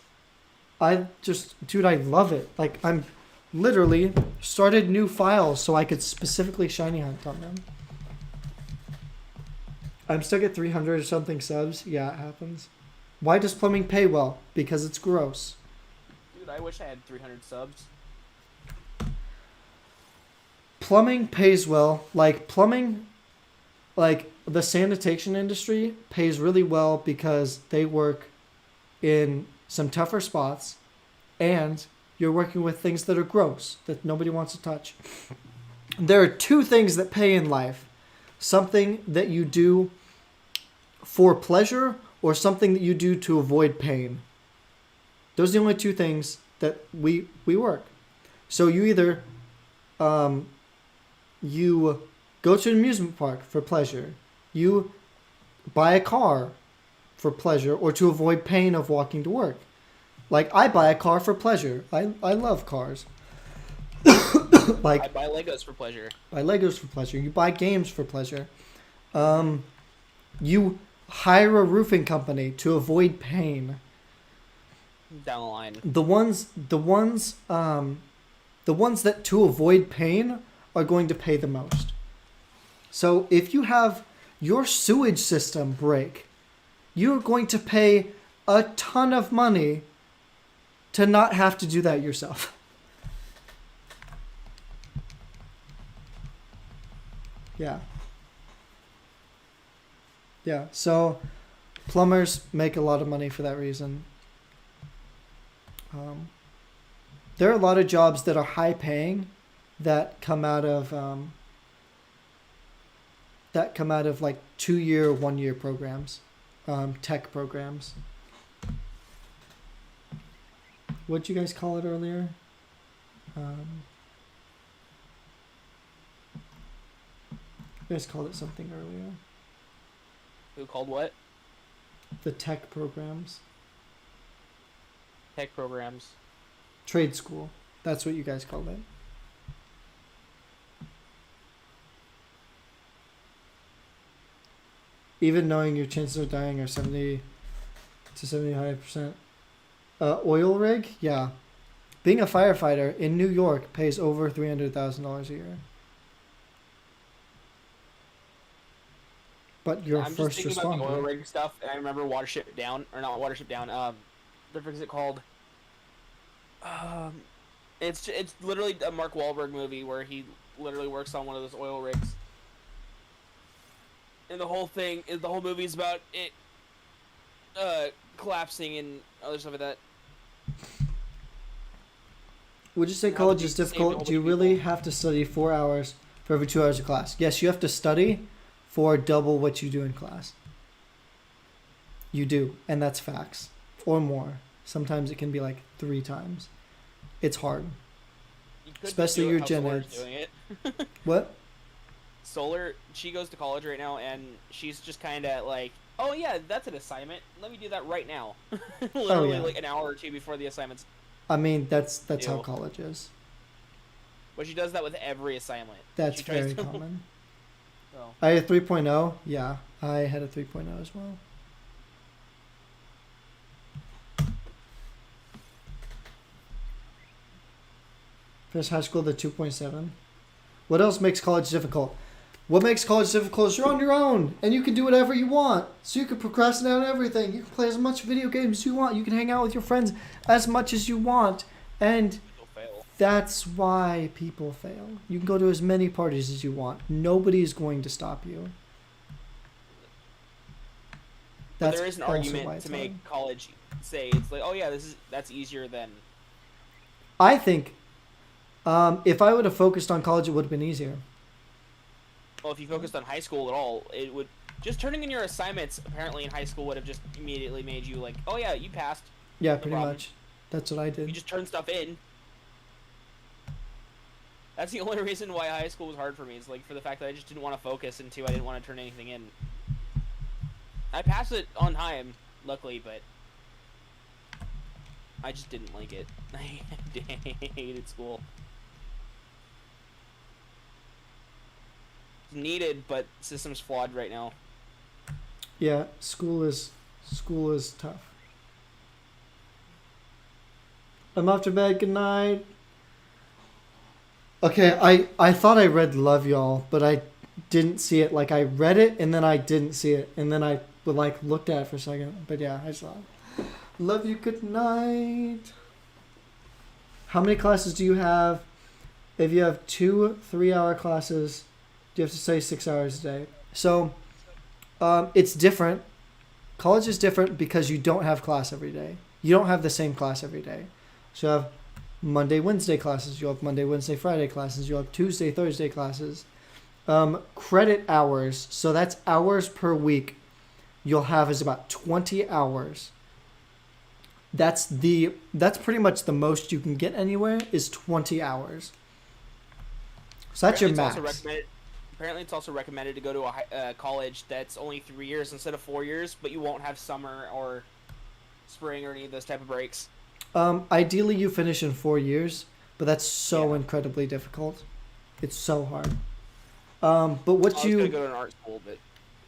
dude, I love it. Like, I'm literally started new files so I could specifically shiny hunt on them. I'm stuck at 300 or something subs. Yeah, it happens. Why does plumbing pay well? Because it's gross. Dude, I wish I had 300 subs. Plumbing pays well. Like the sanitation industry pays really well because they work in some tougher spots and you're working with things that are gross, that nobody wants to touch. There are 2 things that pay in life. Something that you do for pleasure or something that you do to avoid pain. Those are the only 2 things that we work. So you either you go to an amusement park for pleasure. You buy a car for pleasure or to avoid pain of walking to work. Like, I buy a car for pleasure. I love cars. Like, I buy Legos for pleasure. Buy Legos for pleasure. You buy games for pleasure. You hire a roofing company to avoid pain. Down the line. The ones that to avoid pain are going to pay the most. So if you have your sewage system break, you're going to pay a ton of money to not have to do that yourself. Yeah. Yeah, so plumbers make a lot of money for that reason. There are a lot of jobs that are high paying that come out of like 2-year, 1-year programs, tech programs. What'd you guys call it earlier? You guys called it something earlier. Who called what? The tech programs. Tech programs. Trade school. That's what you guys called it. Even knowing your chances of dying are 70 to 75%. Oil rig? Yeah. Being a firefighter in New York pays over $300,000 a year. But you're I'm first just thinking about the oil responder. rig stuff, and I remember Watership Down, or not Watership Down. The frick is it called? It's literally a Mark Wahlberg movie where he literally works on one of those oil rigs, and the whole movie is about it collapsing and other stuff like that. Would you say How college would is you save a difficult? whole Do you bunch of really people? have to study 4 hours for every 2 hours of class? Yes, you have to study for double what you do in class. You do, and that's facts. Or more. Sometimes it can be like 3 times. It's hard. You could Especially do it your how gen Solar's eds. doing it. What? Solar, she goes to college right now, and she's just kind of like, oh yeah, that's an assignment. Let me do that right now. Literally yeah. like an hour or 2 before the assignment's. I mean, that's how Ew. college is. But she does that with every assignment. That's She tries very to- common. So, I had a 3.0. Yeah, I had a 3.0 as well. Finished high school at 2.7. What else makes college difficult? What makes college difficult is you're on your own and you can do whatever you want. So you can procrastinate on everything. You can play as much video games as you want. You can hang out with your friends as much as you want. And people fail. that's why people fail. You can go to as many parties as you want. Nobody is going to stop you. But there is an also why argument it's to hard. make college say it's like, oh yeah, that's easier than I think if I would have focused on college, it would have been easier. Well, if you focused on high school at all, it would just turning in your assignments. Apparently, in high school, would have just immediately made you like, oh yeah, you passed. Yeah, No pretty problem. much. That's what I You did. just turn stuff in. That's the only reason why high school was hard for me. Is like for the fact that I just didn't want to focus, and two, I didn't want to turn anything in. I passed it on time, luckily, but I just didn't like it. I hated school. It's needed, but system's flawed right now. Yeah, school is tough. I'm off to bed. Good night. Okay, I thought I read Love Y'all, but I didn't see it. Like, I read it, and then I didn't see it. And then I like looked at it for a second. But yeah, I saw it. Love you, good night. How many classes do you have? If you have 2 3-hour classes, you have to study 6 hours a day. So, it's different. College is different because you don't have class every day. You don't have the same class every day. So you have Monday, Wednesday classes. You'll have Monday, Wednesday, Friday classes. You'll have Tuesday, Thursday classes. Credit hours. So that's hours per week. You'll have is about 20 hours. That's pretty much the most you can get anywhere is 20 hours. So that's your max. Apparently, it's also recommended to go to a college that's only 3 years instead of 4 years, but you won't have summer or spring or any of those type of breaks. Ideally, you finish in 4 years, but that's so incredibly difficult. It's so hard. But what I was gonna go to an art school, but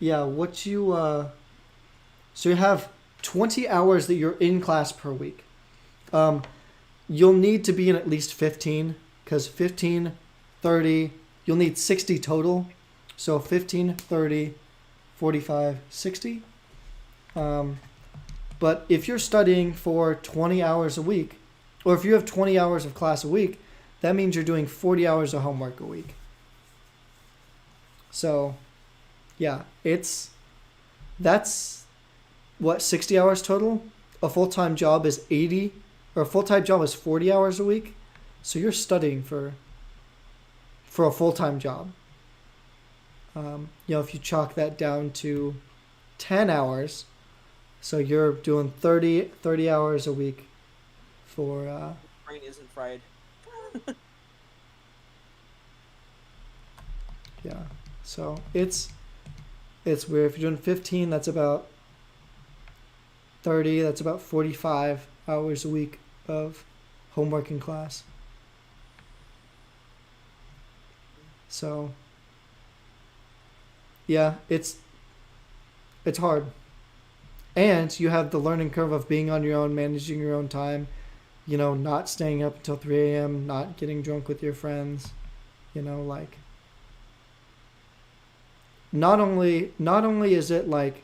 yeah, so you have 20 hours that you're in class per week. You'll need to be in at least 15, because 15, 30, you'll need 60 total. So 15, 30, 45, 60. But if you're studying for 20 hours a week, or if you have 20 hours of class a week, that means you're doing 40 hours of homework a week. So, yeah, that's what, 60 hours total? A full-time job is 80, or a full-time job is 40 hours a week. So you're studying for a full-time job. If you chalk that down to 10 hours, so you're doing 30 hours a week for... brain isn't fried. Yeah, so it's weird. If you're doing 15, that's about 30, that's about 45 hours a week of homework in class. So, yeah, it's hard. And you have the learning curve of being on your own, managing your own time, not staying up until 3 a.m., not getting drunk with your friends, like... Not only is it like,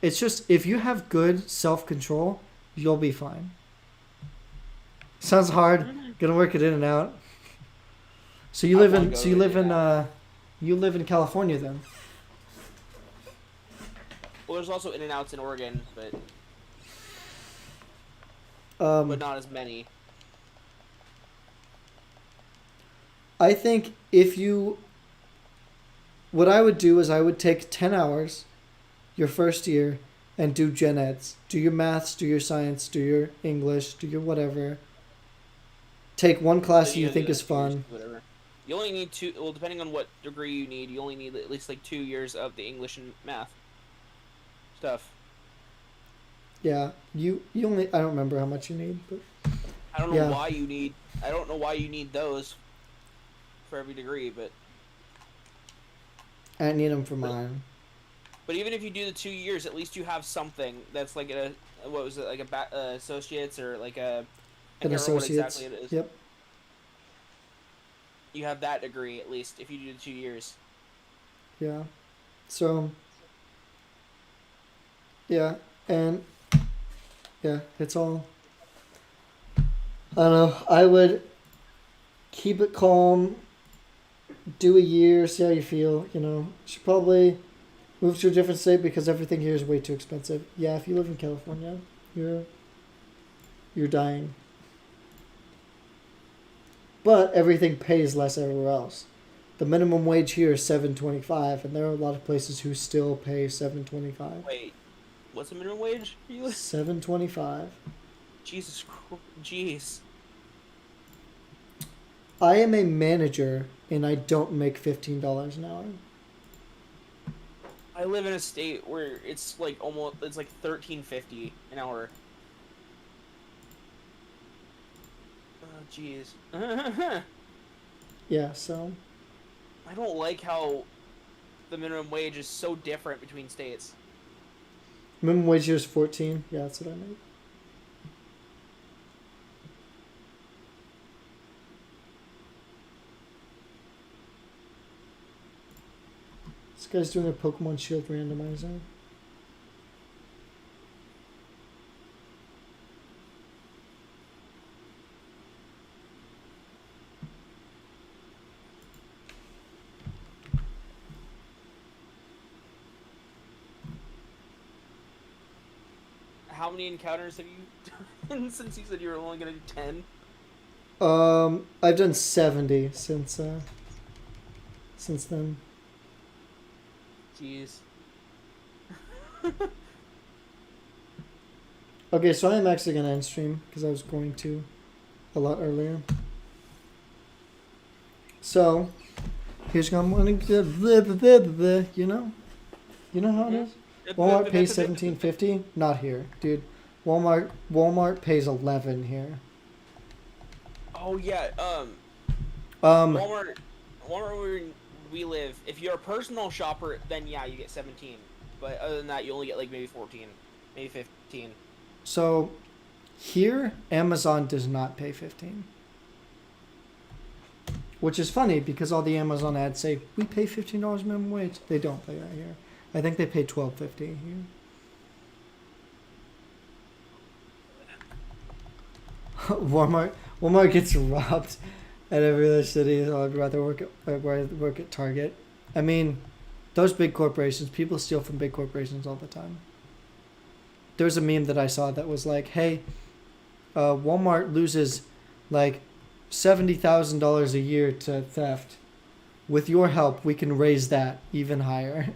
it's just, if you have good self-control, you'll be fine. Sounds hard. Gonna work it in and out. So you live in California then? Well, there's also in and outs in Oregon, but not as many. I think what I would do is I would take 10 hours your first year and do gen eds. Do your maths, do your science, do your English, do your whatever. Take one class you think is fun. Whatever. You only need depending on what degree you need, you only need at least like 2 years of the English and math stuff. Yeah, you only, I don't remember how much you need, but I don't know why you need those for every degree, but I need them for mine. But even if you do the 2 years, at least you have something that's like associates or like a... An associates. Exactly it is. Yep. You have that degree at least if you do the 2 years. Yeah. So. Yeah, and yeah, it's all. I don't know. I would keep it calm. Do a year, see how you feel. Should probably move to a different state because everything here is way too expensive. Yeah, if you live in California, you're dying. but everything pays less everywhere else. The minimum wage here is $7.25, and there are a lot of places who still pay $7.25. Wait, what's the minimum wage? $7.25. Jesus Christ. Jeez. I am a manager, and I don't make $15 an hour. I live in a state where it's like it's like $13.50 an hour. Oh, jeez. Yeah, so I don't like how the minimum wage is so different between states. minimum wage here is 14. Yeah, that's what I make. This guy's doing a Pokemon Shield randomizer. How many encounters have you done since you said you were only gonna do 10? I've done 70 since then. Jeez. Okay, so I am actually gonna end stream because I was going to a lot earlier. So here's what I'm gonna get. You know how it is. Walmart pays $17.50. Not here, dude. Walmart pays $11 here. Oh yeah. Um, Walmart where we live. If you're a personal shopper, then yeah, you get 17. But other than that, you only get like maybe 14, maybe 15. So here, Amazon does not pay 15. Which is funny because all the Amazon ads say we pay $15 minimum wage. They don't pay that here. I think they pay $12.50 here. Walmart gets robbed at every other city. So I'd rather work at Target. I mean, those big corporations, people steal from big corporations all the time. There's a meme that I saw that was like, hey, Walmart loses like $70,000 a year to theft. With your help, we can raise that even higher.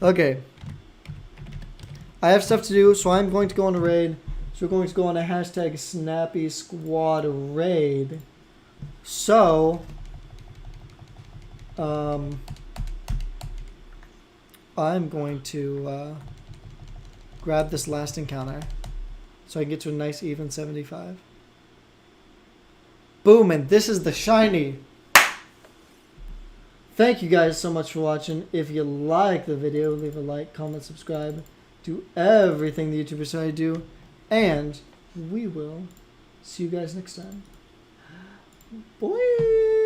Okay. I have stuff to do, so I'm going to go on a raid. So we're going to go on a hashtag Snappy Squad raid. So, I'm going to grab this last encounter so I can get to a nice even 75. Boom, and this is the shiny. Thank you guys so much for watching. If you like the video, leave a like, comment, subscribe. Do everything the YouTubers say I do. And we will see you guys next time. Bye.